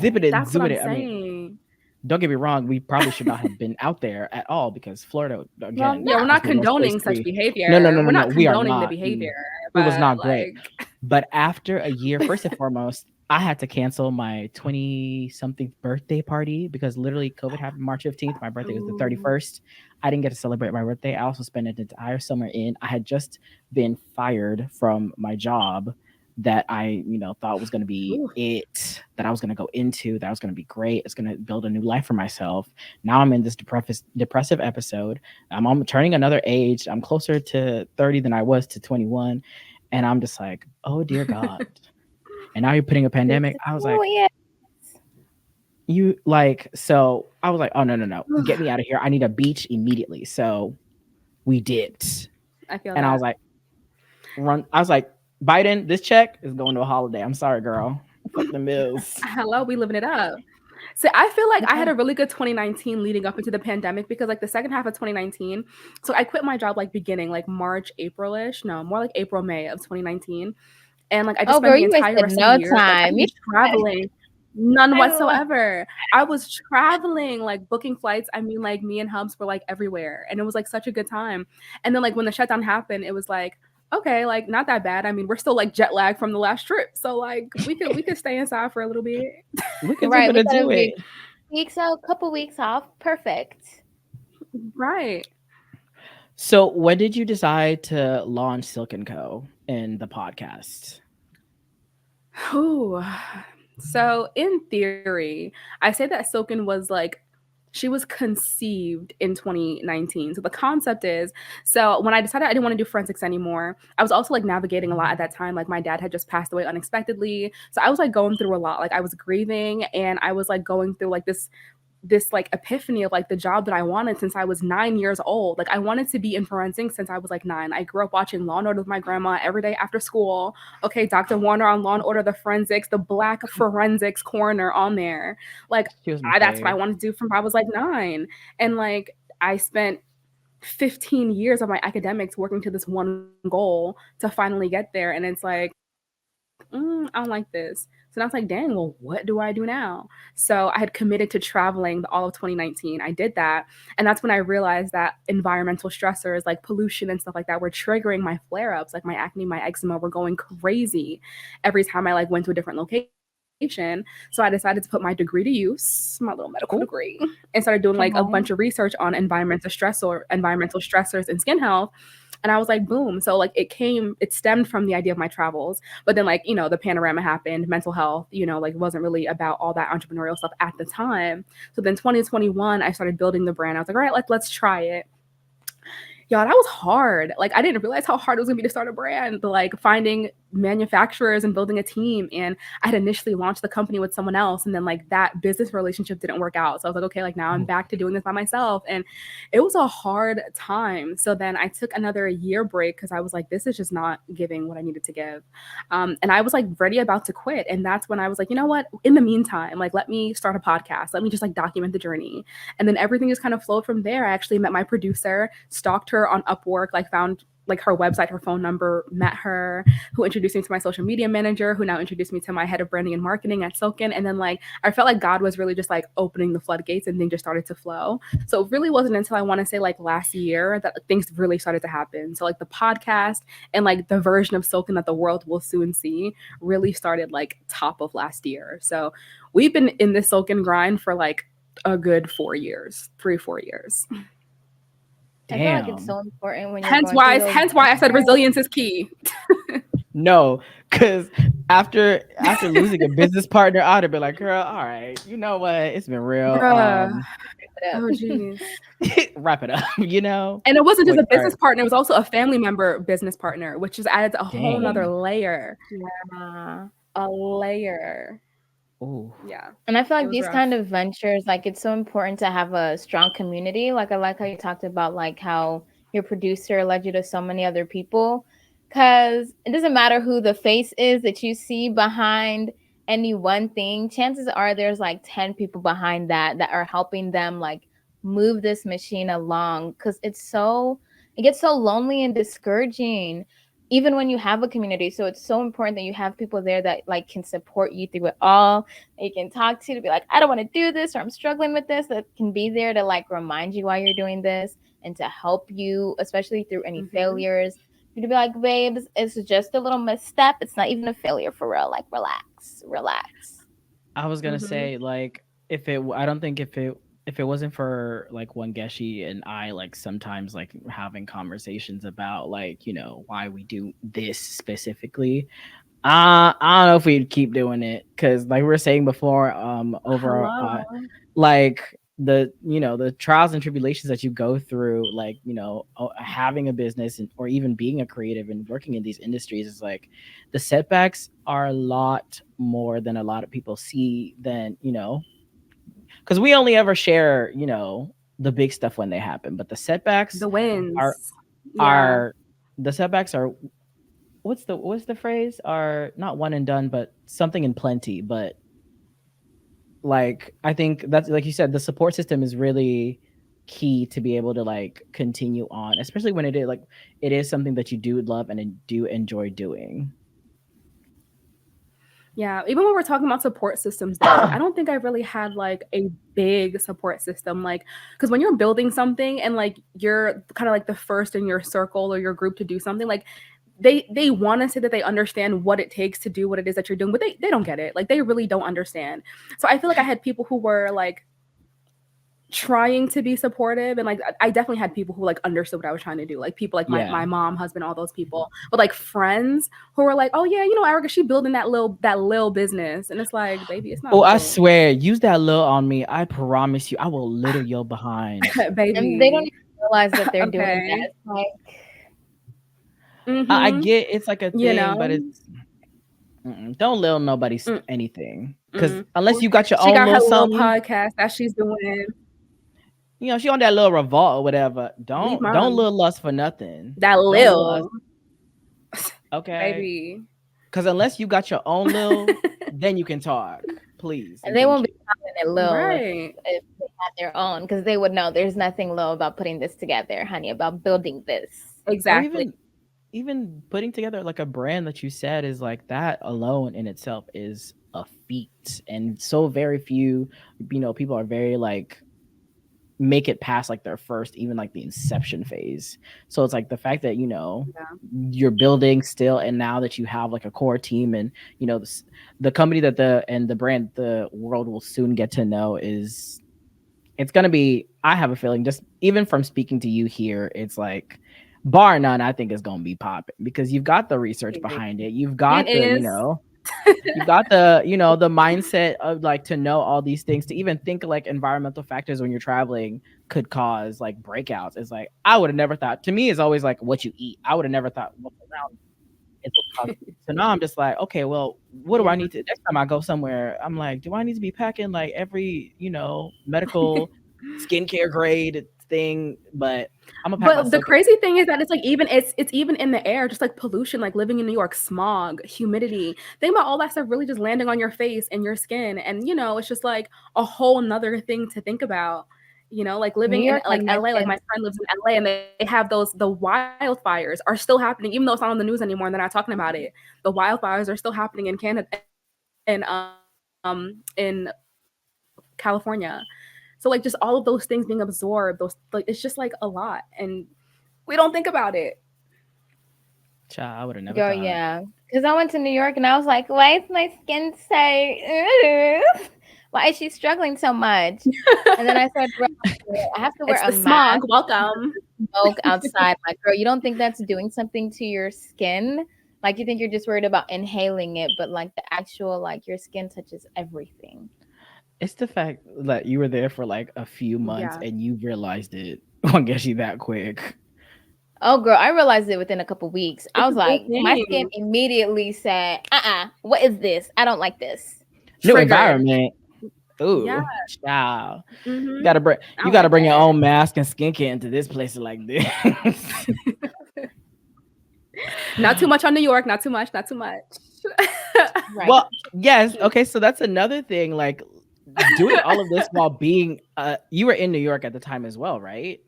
zipping and That's what I'm zooming it. I mean, saying. don't get me wrong, we probably should not have been out there at all because Florida, again, Yeah, we're no. not supposed to be the most condoning such risk-free. behavior. No, no, no, no, We're no. not We are condoning the not. behavior, It was but not great. like, But after a year, first and foremost, I had to cancel my 20-something birthday party because literally COVID happened March 15th. My birthday was the ooh, 31st. I didn't get to celebrate my birthday. I also spent an entire summer in. I had just been fired from my job that I, thought was going to be ooh. it, that I was going to go into, that was going to be great. It's going to build a new life for myself. Now I'm in this depressive episode. I'm turning another age. I'm closer to 30 than I was to 21. And I'm just like, oh dear God. And now you're putting a pandemic. I was like, yeah. so I was like, oh no. Get me out of here. I need a beach immediately. So we dipped. I feel And that. I was like, Biden, this check is going to a holiday. I'm sorry, girl. Fuck the mills. Hello, we living it up. So I feel like I had a really good 2019 leading up into the pandemic because like the second half of 2019, so I quit my job like beginning like March, April-ish. No, more like April, May of 2019. And like I just spent girl, the you entire wasted rest no of the year like I time. was traveling. None I whatsoever. I was traveling, like booking flights. I mean, like me and Hubs were like everywhere. And it was like such a good time. And then like when the shutdown happened, it was like, okay, like not that bad. I mean, we're still like jet lagged from the last trip. So like we could stay inside for a little bit. We can Right, zip it we and thought it do would it. be weeks out, couple weeks off. Perfect. Right. So when did you decide to launch Silk & Co. in the podcast? Ooh. So in theory, I say that SILKENN was like she was conceived in 2019. So the concept is, so when I decided I didn't want to do forensics anymore, I was also like navigating a lot at that time. Like my dad had just passed away unexpectedly. So I was like going through a lot. Like I was grieving and I was like going through like this like epiphany of like the job that I wanted since I was 9 years old. Like I wanted to be in forensics since I was like 9. I grew up watching Law and Order with my grandma every day after school. Okay, Dr. Warner on Law and Order, the forensics, the black forensics coroner on there. Like She was my that's what I fave. wanted to do from I was like 9. And like I spent 15 years of my academics working to this one goal to finally get there. And it's like, I don't like this. So now it's like, dang, well, what do I do now? So I had committed to traveling all of 2019. I did that. And that's when I realized that environmental stressors like pollution and stuff like that were triggering my flare ups, like my acne, my eczema were going crazy every time I like went to a different location. So I decided to put my degree to use, my little medical degree, and started doing like a bunch of research on environmental stressors and skin health. And I was like, boom. So like it stemmed from the idea of my travels. But then like, you know, the panorama happened, mental health, you know, like wasn't really about all that entrepreneurial stuff at the time. So then 2021, I started building the brand. I was like, all right, like, let's try it. Y'all, that was hard. Like, I didn't realize how hard it was gonna be to start a brand, like finding manufacturers and building a team. And I had initially launched the company with someone else, and then like that business relationship didn't work out. So I was like, okay, like now I'm back to doing this by myself. And it was a hard time. So then I took another year break because I was like, this is just not giving what I needed to give. And I was like ready about to quit. And that's when I was like, you know what? In the meantime, like, let me start a podcast. Let me just like document the journey. And then everything just kind of flowed from there. I actually met my producer, stalked her on Upwork, like found like her website, her phone number, met her, who introduced me to my social media manager, who now introduced me to my head of branding and marketing at SILKENN. And then like, I felt like God was really just like opening the floodgates and things just started to flow. So it really wasn't until I want to say like last year that things really started to happen. So like the podcast and like the version of SILKENN that the world will soon see really started like top of last year. So we've been in this SILKENN grind for like a good 4 years, 3-4 years. I feel like it's so important when you're hence why I said resilience is key. No, because after losing a business partner, I'd have been like, girl, all right, you know what? It's been real. Oh, geez. Wrap it up, you know? And it wasn't just a business partner, it was also a family member business partner, which just added a whole nother layer. Yeah. A layer. Ooh. Yeah. And I feel like these kind of ventures, like it's so important to have a strong community. Like I like how you talked about like how your producer led you to so many other people, because it doesn't matter who the face is that you see behind any one thing. Chances are there's like 10 people behind that are helping them like move this machine along, because it gets so lonely and discouraging even when you have a community. So it's so important that you have people there that like can support you through it all, that you can talk to be like, I don't want to do this, or I'm struggling with this, that can be there to like remind you why you're doing this and to help you, especially through any failures. You to be like, babes, it's just a little misstep. It's not even a failure for real. Like, relax. I was gonna say, like, I don't think if it wasn't for like Wangechi and I like sometimes like having conversations about like, you know, why we do this specifically, I don't know if we'd keep doing it, because like we were saying before, like the trials and tribulations that you go through, like, you know, having a business or even being a creative and working in these industries is like the setbacks are a lot more than a lot of people see, than, you know, because we only ever share, you know, the big stuff when they happen, but the setbacks, the wins are the setbacks are what's the phrase, are not one and done, but something in plenty. But like, I think that's, like you said, the support system is really key to be able to like continue on, especially when it is something that you do love and do enjoy doing. Yeah, even when we're talking about support systems, though, I don't think I really had like a big support system. Like, because when you're building something and like you're kind of like the first in your circle or your group to do something, like they want to say that they understand what it takes to do what it is that you're doing, but they don't get it. Like, they really don't understand. So I feel like I had people who were like trying to be supportive, and like I definitely had people who like understood what I was trying to do, like people like my mom, husband, all those people. But like friends who were like, oh yeah, you know, Erika, she building that little business, and it's like, baby, it's not. Oh, I swear, use that little on me. I promise you, I will little your behind. Baby, and they don't even realize that they're doing that. It's like, I get it's like a thing, you know? But it's don't little nobody's anything, because unless you got your own little podcast that she's doing. You know, she on that little revolt or whatever. Don't little lust for nothing. That little. Okay. Baby. Because unless you got your own little, then you can talk. Please. And they won't be talking it low Right. if they had their own, because they would know there's nothing low about putting this together, honey, about building this. Or Exactly. even putting together like a brand that you said is like that alone in itself is a feat. And so very few, people are very like make it past like their first, even like the inception phase. So it's like the fact that Yeah. you're building still, and now that you have like a core team, and the company that the brand the world will soon get to know is, it's gonna be, I have a feeling, just even from speaking to you here, it's like bar none, I think it's gonna be popping, because you've got the research behind it, you've It got the is. you've got the the mindset of like to know all these things, to even think like environmental factors when you're traveling could cause like breakouts. It's like I would have never thought. To me, it's always like what you eat. I would have never thought what's around is what causes it. So now I'm just like, okay, well, what do I need to, next time I go somewhere, I'm like, do I need to be packing like every medical skincare grade thing? But I'm gonna pack my But the silk. crazy thing is that it's like it's even in the air, just like pollution, like living in New York, smog, humidity. Think about all that stuff really just landing on your face and your skin, and it's just like a whole nother thing to think about. Like New living in York like LA, like my emissions. friend lives in LA, and they have the wildfires are still happening, even though it's not on the news anymore, and they're not talking about it. The wildfires are still happening in Canada and in California. So like just all of those things being absorbed, those like it's just like a lot, and we don't think about it. Child, I would have never Girl, thought. yeah. Because I went to New York and I was like, why is my skin so... Why is she struggling so much? And then I said, bro, I have to wear It's a the mask, smog. Welcome. smoke outside. Like, girl, you don't think that's doing something to your skin? Like, you think you're just worried about inhaling it, but like the actual, like, your skin touches everything. It's the fact that you were there for like a few months Yeah. and you realized it on Geshi that quick. Oh, girl, I realized it within a couple weeks. I It's was a big like, my skin thing. immediately said, what is this? I don't like this. New Triggered. environment. Yeah. Ooh, child. Mm-hmm. I You don't gotta like bring your that. own mask and skincare into this place like this. Not too much on New York. Not too much. Not too much. Right. Well, yes. Okay, so that's another thing. Like doing all of this while being you were in New York at the time as well, right?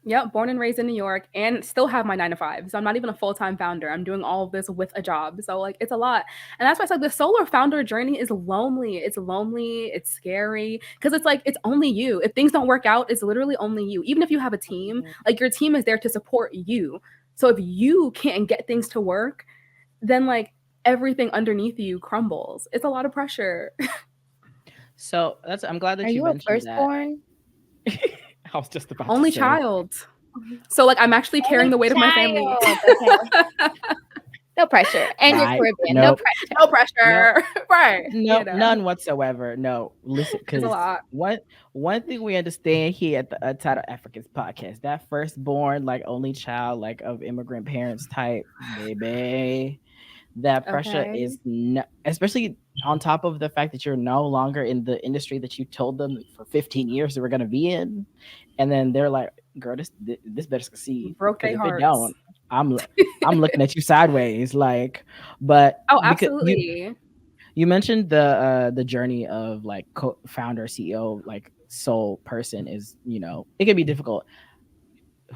Yep, born and raised in New York, and still have my 9 to 5. So I'm not even a full-time founder. I'm doing all of this with a job. So like it's a lot. And that's why it's like the solo founder journey is lonely. It's lonely, it's scary. Because it's like it's only you. If things don't work out, it's literally only you. Even if you have a team, like your team is there to support you. So if you can't get things to work, then like everything underneath you crumbles. It's a lot of pressure. So I'm glad Are that you you a mentioned that. firstborn? I was just about Only to say. child. So like I'm actually carrying the weight of my family. Okay. No pressure. And you're Right. Caribbean. Nope. No pressure. Right. No, none whatsoever. No, listen, It's because a lot. one thing we understand here at the Untitled Africans podcast, that firstborn, like only child, like of immigrant parents type, baby, that pressure Okay. is especially on top of the fact that you're no longer in the industry that you told them for 15 years they were going to be in, and then they're like, "Girl, this better succeed." Broke Because their if it hearts. don't, I'm looking at you sideways, like. But Oh, because absolutely. you mentioned the journey of like founder CEO like sole person is it can be difficult.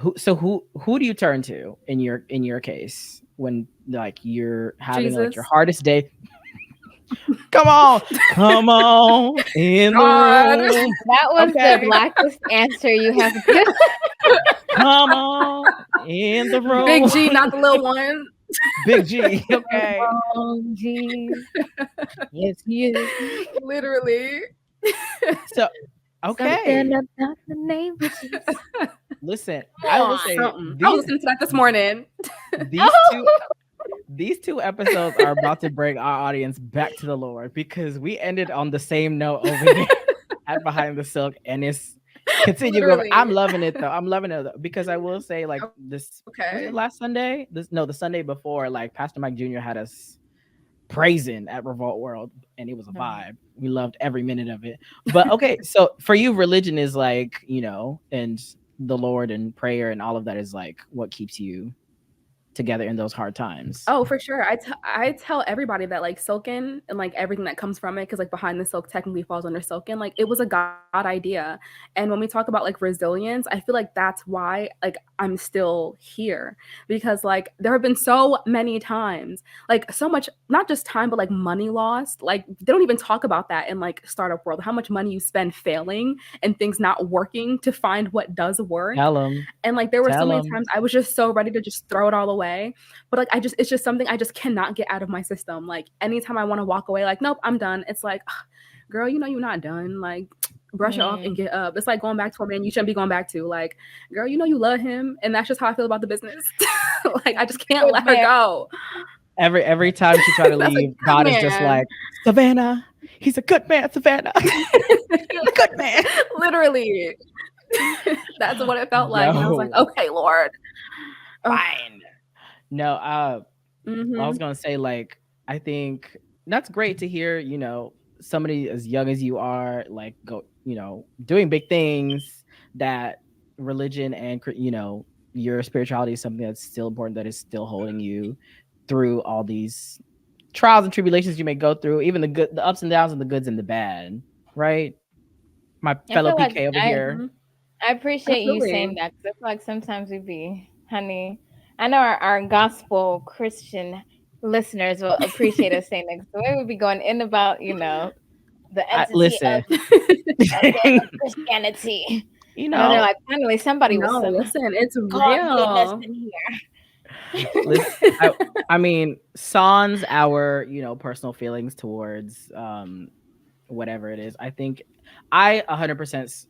Who do you turn to in your case when like you're having like your Jesus. hardest day? Come on in the God. room. That was Okay, the blackest answer you have given. come on in the room. Big G, not the little one. Big G. Okay. Oh, geez. Yes, you. Literally. So okay. Something about the name of Jesus. Listen, I will say Something. I was listening to that this morning. these two these two episodes are about to bring our audience back to the Lord, because we ended on the same note over there at Behind the Silk, and it's continue going. Literally. I'm loving it though. I'm loving it though, because I will say, like, this was Okay. it last Sunday? The Sunday before, like Pastor Mike Jr. had us praising at Revolt World, and it was a vibe. We loved every minute of it. But okay, so for you, religion is like, and the Lord and prayer and all of that is like what keeps you together in those hard times. Oh, for sure. I tell everybody that like SILKENN and like everything that comes from it, because like Behind the Silk technically falls under SILKENN. Like it was a God idea. And when we talk about like resilience, I feel like that's why like I'm still here, because like there have been so many times, like so much, not just time, but like money lost. Like they don't even talk about that in like startup world, how much money you spend failing and things not working to find what does work. Tell them. And like there were so Tell many 'em. times I was just so ready to just throw it all away. But like it's just something I just cannot get out of my system. Like anytime I want to walk away, like, nope, I'm done. It's like, girl, you know you're not done. Like brush it off and get up. It's like going back to a man you shouldn't be going back to. Like, girl, you know you love him, and that's just how I feel about the business. Like I just can't let her go. Every time she try to That's a leave, good God is just man. like, Savannah, he's a good man, Savannah. He's a good man. Literally. That's what it felt like. And I was like, Yo. okay, Lord. Ugh. Fine. No, I was gonna say, like, I think that's great to hear, you know, somebody as young as you are, like, go, you know, doing big things, that religion and, you know, your spirituality is something that's still important, that is still holding you through all these trials and tribulations you may go through, even the good, the ups and downs, and the goods and the bad, right? My fellow feel like PK over here. I appreciate you Absolutely. saying that, because I feel like sometimes we be, honey. I know our gospel Christian listeners will appreciate us saying that, 'cause the way we be going in about, you know, the entity Listen, of Christianity. you And then they're know, like, finally, somebody with No, some listen, it's godliness real. in here. listen, I mean, sans our, you know, personal feelings towards whatever it is. I think I 100%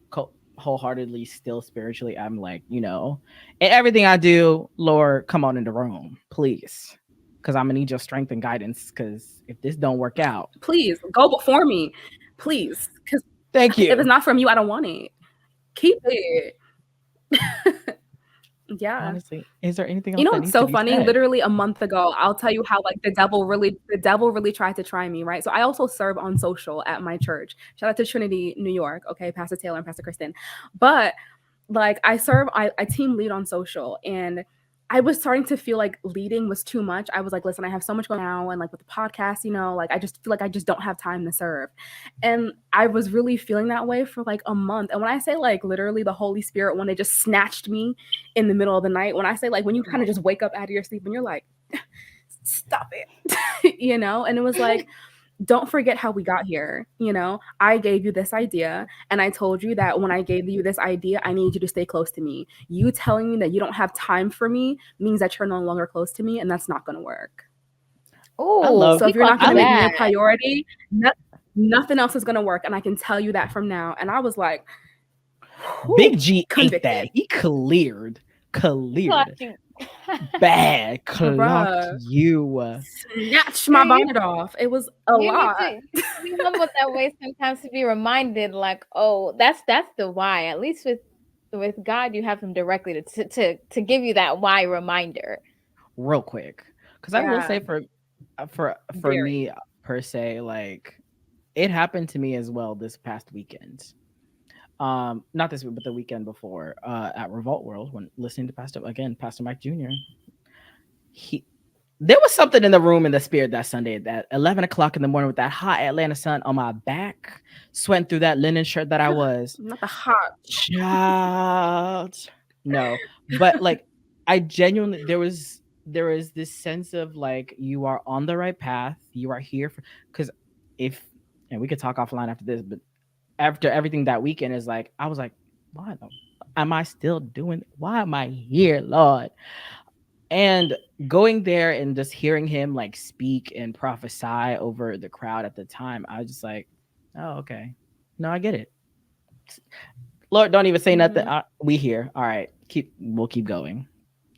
wholeheartedly still spiritually, I'm like, you know, in everything I do, Lord, come on in the room, please, because I'm gonna need your strength and guidance, because if this don't work out, Please go before me. Please. Because thank you. if it's not from you, I don't want it. Keep it. Yeah. Honestly, is there anything else You know that what's needs so to be funny? said? Literally a month ago, I'll tell you how like the devil really tried to try me, right? So I also serve on social at my church. Shout out to Trinity, New York, okay, Pastor Taylor and Pastor Kristen. But like I team lead on social, and I was starting to feel like leading was too much. I was like, listen, I have so much going on now, and like with the podcast, you know, like I just feel like I just don't have time to serve. And I was really feeling that way for like a month. And when I say like literally the Holy Spirit, when it just snatched me in the middle of the night, when I say like when you kind of just wake up out of your sleep and you're like, stop it, you know, and it was like, don't forget how we got here. You know, I gave you this idea, and I told you that when I gave you this idea, I need you to stay close to me. You telling me that you don't have time for me means that you're no longer close to me, and that's not going to work. Oh, So if you're not going to make me a that. priority, nothing else is going to work, and I can tell you that from now. And I was like, Big G ate convicted. that. He cleared Clocked you. bad, clocked Bruh. you. Snatched my bonnet off. It was a You lot. need to be humble that way sometimes, to be reminded, like, oh, that's the why. At least with God, you have him directly to give you that why reminder. Real quick, because I will Yeah. say for Very. me per se, like, it happened to me as well this past weekend. Not this week, but the weekend before, at Revolt World, when listening to Pastor Mike Jr. There was something in the room, in the spirit, that Sunday at 11 o'clock in the morning with that hot Atlanta sun on my back, sweating through that linen shirt that I was. Not the hot Child. No, but like, I genuinely, there is this sense of like, you are on the right path. You are here for, because and we could talk offline after this, but after everything that weekend is like, I was like, why am I still doing? Why am I here, Lord? And going there and just hearing him like speak and prophesy over the crowd at the time, I was just like, oh, okay. No, I get it. Lord, don't even say nothing. We here. All right. We'll keep going.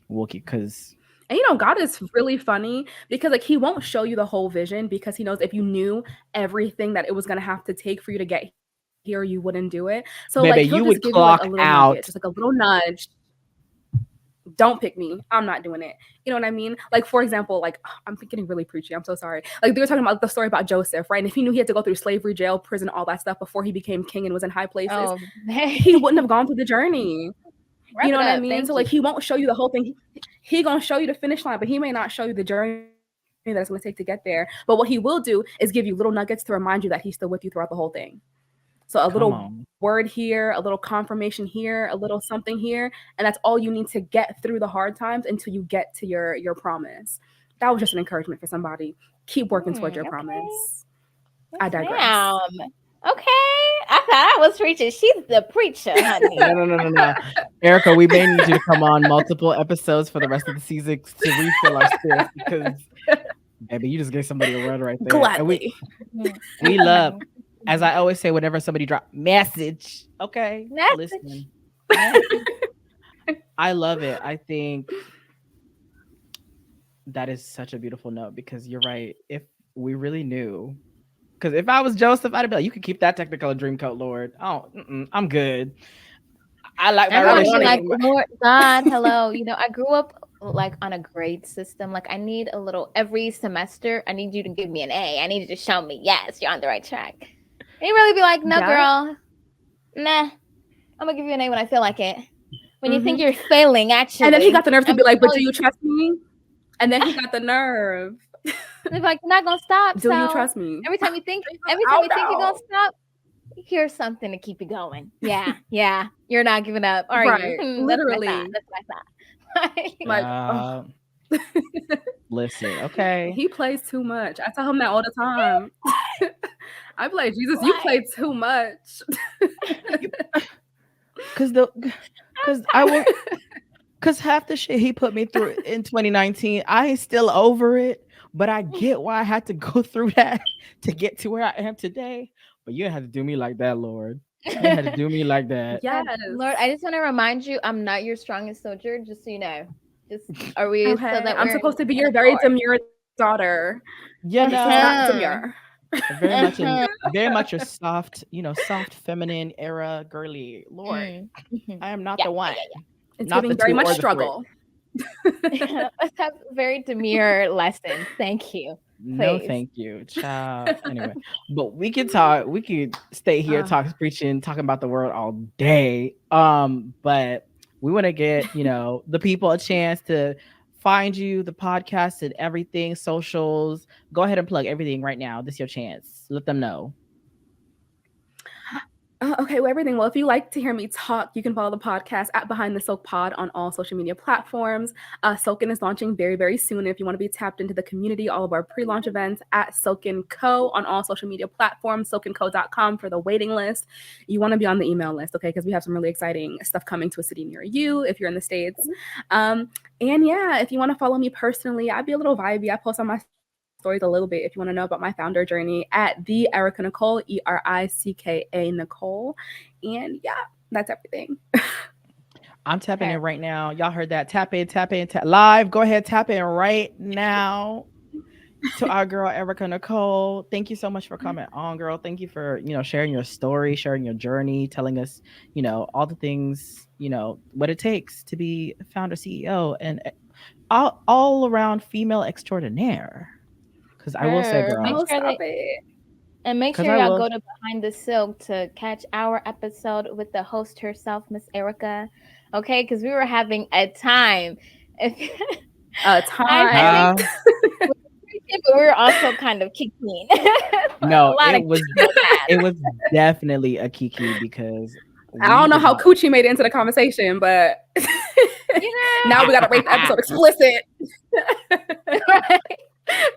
Because. And you know, God is really funny, because like he won't show you the whole vision, because he knows if you knew everything that it was gonna have to take for you to get here, you wouldn't do it. So baby, like he'll you just would give you like clock a little out. nugget, just like a little nudge. Don't pick me. I'm not doing it. You know what I mean? Like, for example, like, I'm getting really preachy. I'm so sorry. Like, they were talking about the story about Joseph, right? And if he knew he had to go through slavery, jail, prison, all that stuff before he became king and was in high places, Oh, he wouldn't have gone through the journey. Wrap You know it what I up. mean? Thank So like you. he won't show you the whole thing. He gonna show you the finish line, but he may not show you the journey that it's gonna take to get there. But what he will do is give you little nuggets to remind you that he's still with you throughout the whole thing. So a Come little on. word here, a little confirmation here, a little something here, and that's all you need to get through the hard times until you get to your promise. That was just an encouragement for somebody. Keep working towards your Okay. promise. Yes, I digress. ma'am. Okay. I thought I was preaching. She's the preacher, honey. No. Erika, we may need you to come on multiple episodes for the rest of the season to refill our spirits because, baby, you just gave somebody a word right there. And Gladly. we love, as I always say, whenever somebody drop message, okay, Message. listen. Message. I love it. I think that is such a beautiful note because you're right. If we really knew, because if I was Joseph, I'd be like, you can keep that Technicolor Dreamcoat, Lord. Oh, I'm good. I like my I'm probably relationship. like, Lord God, hello. You know, I grew up like on a grade system. Like I need a little every semester. I need you to give me an A. I need you to show me, yes, you're on the right track. And you really be like, no, Yeah. girl, nah. I'm gonna give you an A when I feel like it. When you think you're failing, actually. And then he got the nerve to I'm be like, but telling do you trust me? And then he got the nerve. They're like, you're not gonna stop. Do you so trust me? Every time you think Oh, you're gonna no. stop, here's something to keep you going. Yeah. You're not giving up, are Right. you? Literally. That's what I thought. Like, oh. Listen, okay. He plays too much. I tell him that all the time. I be like, Jesus, you play too much. Cause half the shit he put me through in 2019, I ain't still over it. But I get why I had to go through that to get to where I am today. But you didn't have to do me like that, Lord. You didn't have to do me like that. Yes. Lord, I just want to remind you, I'm not your strongest soldier, just so you know. Just are we Okay. so that I'm we're supposed to be in your very accord? demure daughter. You This is not know, demure. very much a soft, soft feminine era girly. Lord, I am not the one. It's Not giving the very two much or the struggle. Let's have very demure lessons. Thank you. No, Please. thank you, child. Anyway, but we could talk. We could stay here, talking about the world all day. But we want to get the people a chance to find you, the podcast, and everything, socials. Go ahead and plug everything right now. This is your chance. Let them know. Okay, well, everything. Well, if you like to hear me talk, you can follow the podcast at Behind the Silk Pod on all social media platforms. SILKENN is launching very, very soon. If you want to be tapped into the community, all of our pre-launch events at SILKENN Co. on all social media platforms, silkenco.com for the waiting list. You want to be on the email list, okay? Because we have some really exciting stuff coming to a city near you if you're in the States. And yeah, if you want to follow me personally, I'd be a little vibey. I post on my stories a little bit if you want to know about my founder journey at the Ericka Nicole, ERICKA Nicole. And yeah, that's everything. I'm tapping in right now. Y'all heard that? Tap in, live. Go ahead, tap in right now to our girl Ericka Nicole. Thank you so much for coming on, girl. Thank you for sharing your story, sharing your journey, telling us all the things what it takes to be founder, CEO, and all around female extraordinaire. Because I will say, girl, make sure y'all go to Behind the Silk to catch our episode with the host herself, Miss Erika. Okay, because we were having a time. Time. But we were also kind of kicking. No, it was definitely a kiki because I don't know how Coochie made it into the conversation, but now we got to rate the episode explicit. Right.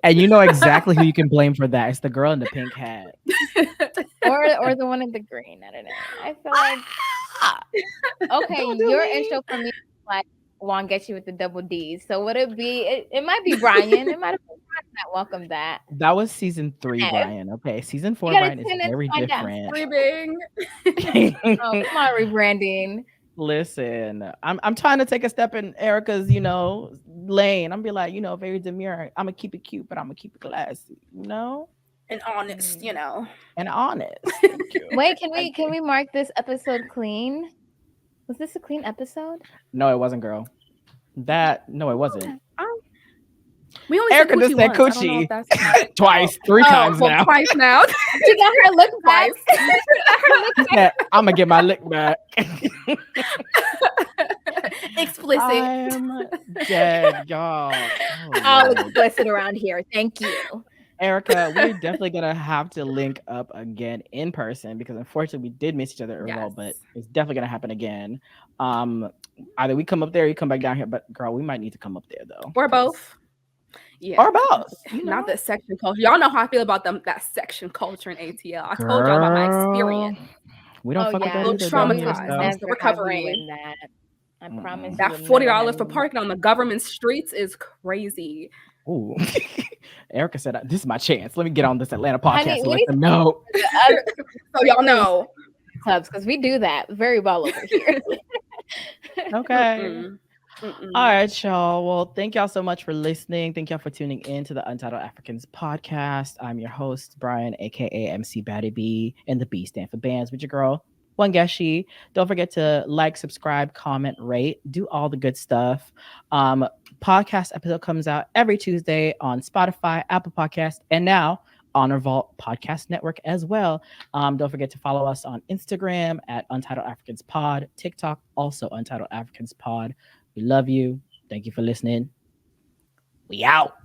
And you know exactly who you can blame for that. It's the girl in the pink hat. or the one in the green. I don't know. I feel like okay, your intro for me is like Wangechi with the double D's. So would it be it might be Brian. It might have been Brian that welcomed that. That was season 3, Brian. Okay. Season 4, Brian is very different. Oh, come on, rebranding. Listen, I'm trying to take a step in Erica's, lane. I'm be like, very demure. I'm gonna keep it cute, but I'm gonna keep it classy, and honest, and honest. Wait, can we mark this episode clean? Was this a clean episode? No, it wasn't, girl. No, it wasn't. We only Erika just said coochie twice, 3 times now. Twice now. She got her look back. I'm gonna get my lick back. explicit. I'm dead, y'all. Oh, All Lord. explicit around here. Thank you. Erika, we're definitely gonna have to link up again in person because unfortunately we did miss each other Yes. but it's definitely gonna happen again. Either we come up there or you come back down here, but girl, we might need to come up there though. Or 'cause- both. Yeah. Or both. You know? Not the section culture. Y'all know how I feel about that section culture in ATL. I told y'all about my experience. We don't Oh, fuck yeah. with that Little either down here, traumatized. so. I'm still recovering. In that. I promise. That you would $40 never for have me. parking on the government streets is crazy. Ooh. Erika said, "This is my chance. Let me get on this Atlanta podcast Honey, and we let need them know." So y'all know. Clubs, because we do that very well over here. Okay. All right, y'all. Well, thank y'all so much for listening. Thank y'all for tuning in to the Untitled Africans podcast. I'm your host, Brian, aka MC Batty B, and the B stand for bands with your girl, Wangechi. Don't forget to like, subscribe, comment, rate, do all the good stuff. Podcast episode comes out every Tuesday on Spotify, Apple Podcast, and now Honor Vault Podcast Network as well. Don't forget to follow us on Instagram at Untitled Africans Pod, TikTok also Untitled Africans Pod. We love you. Thank you for listening. We out.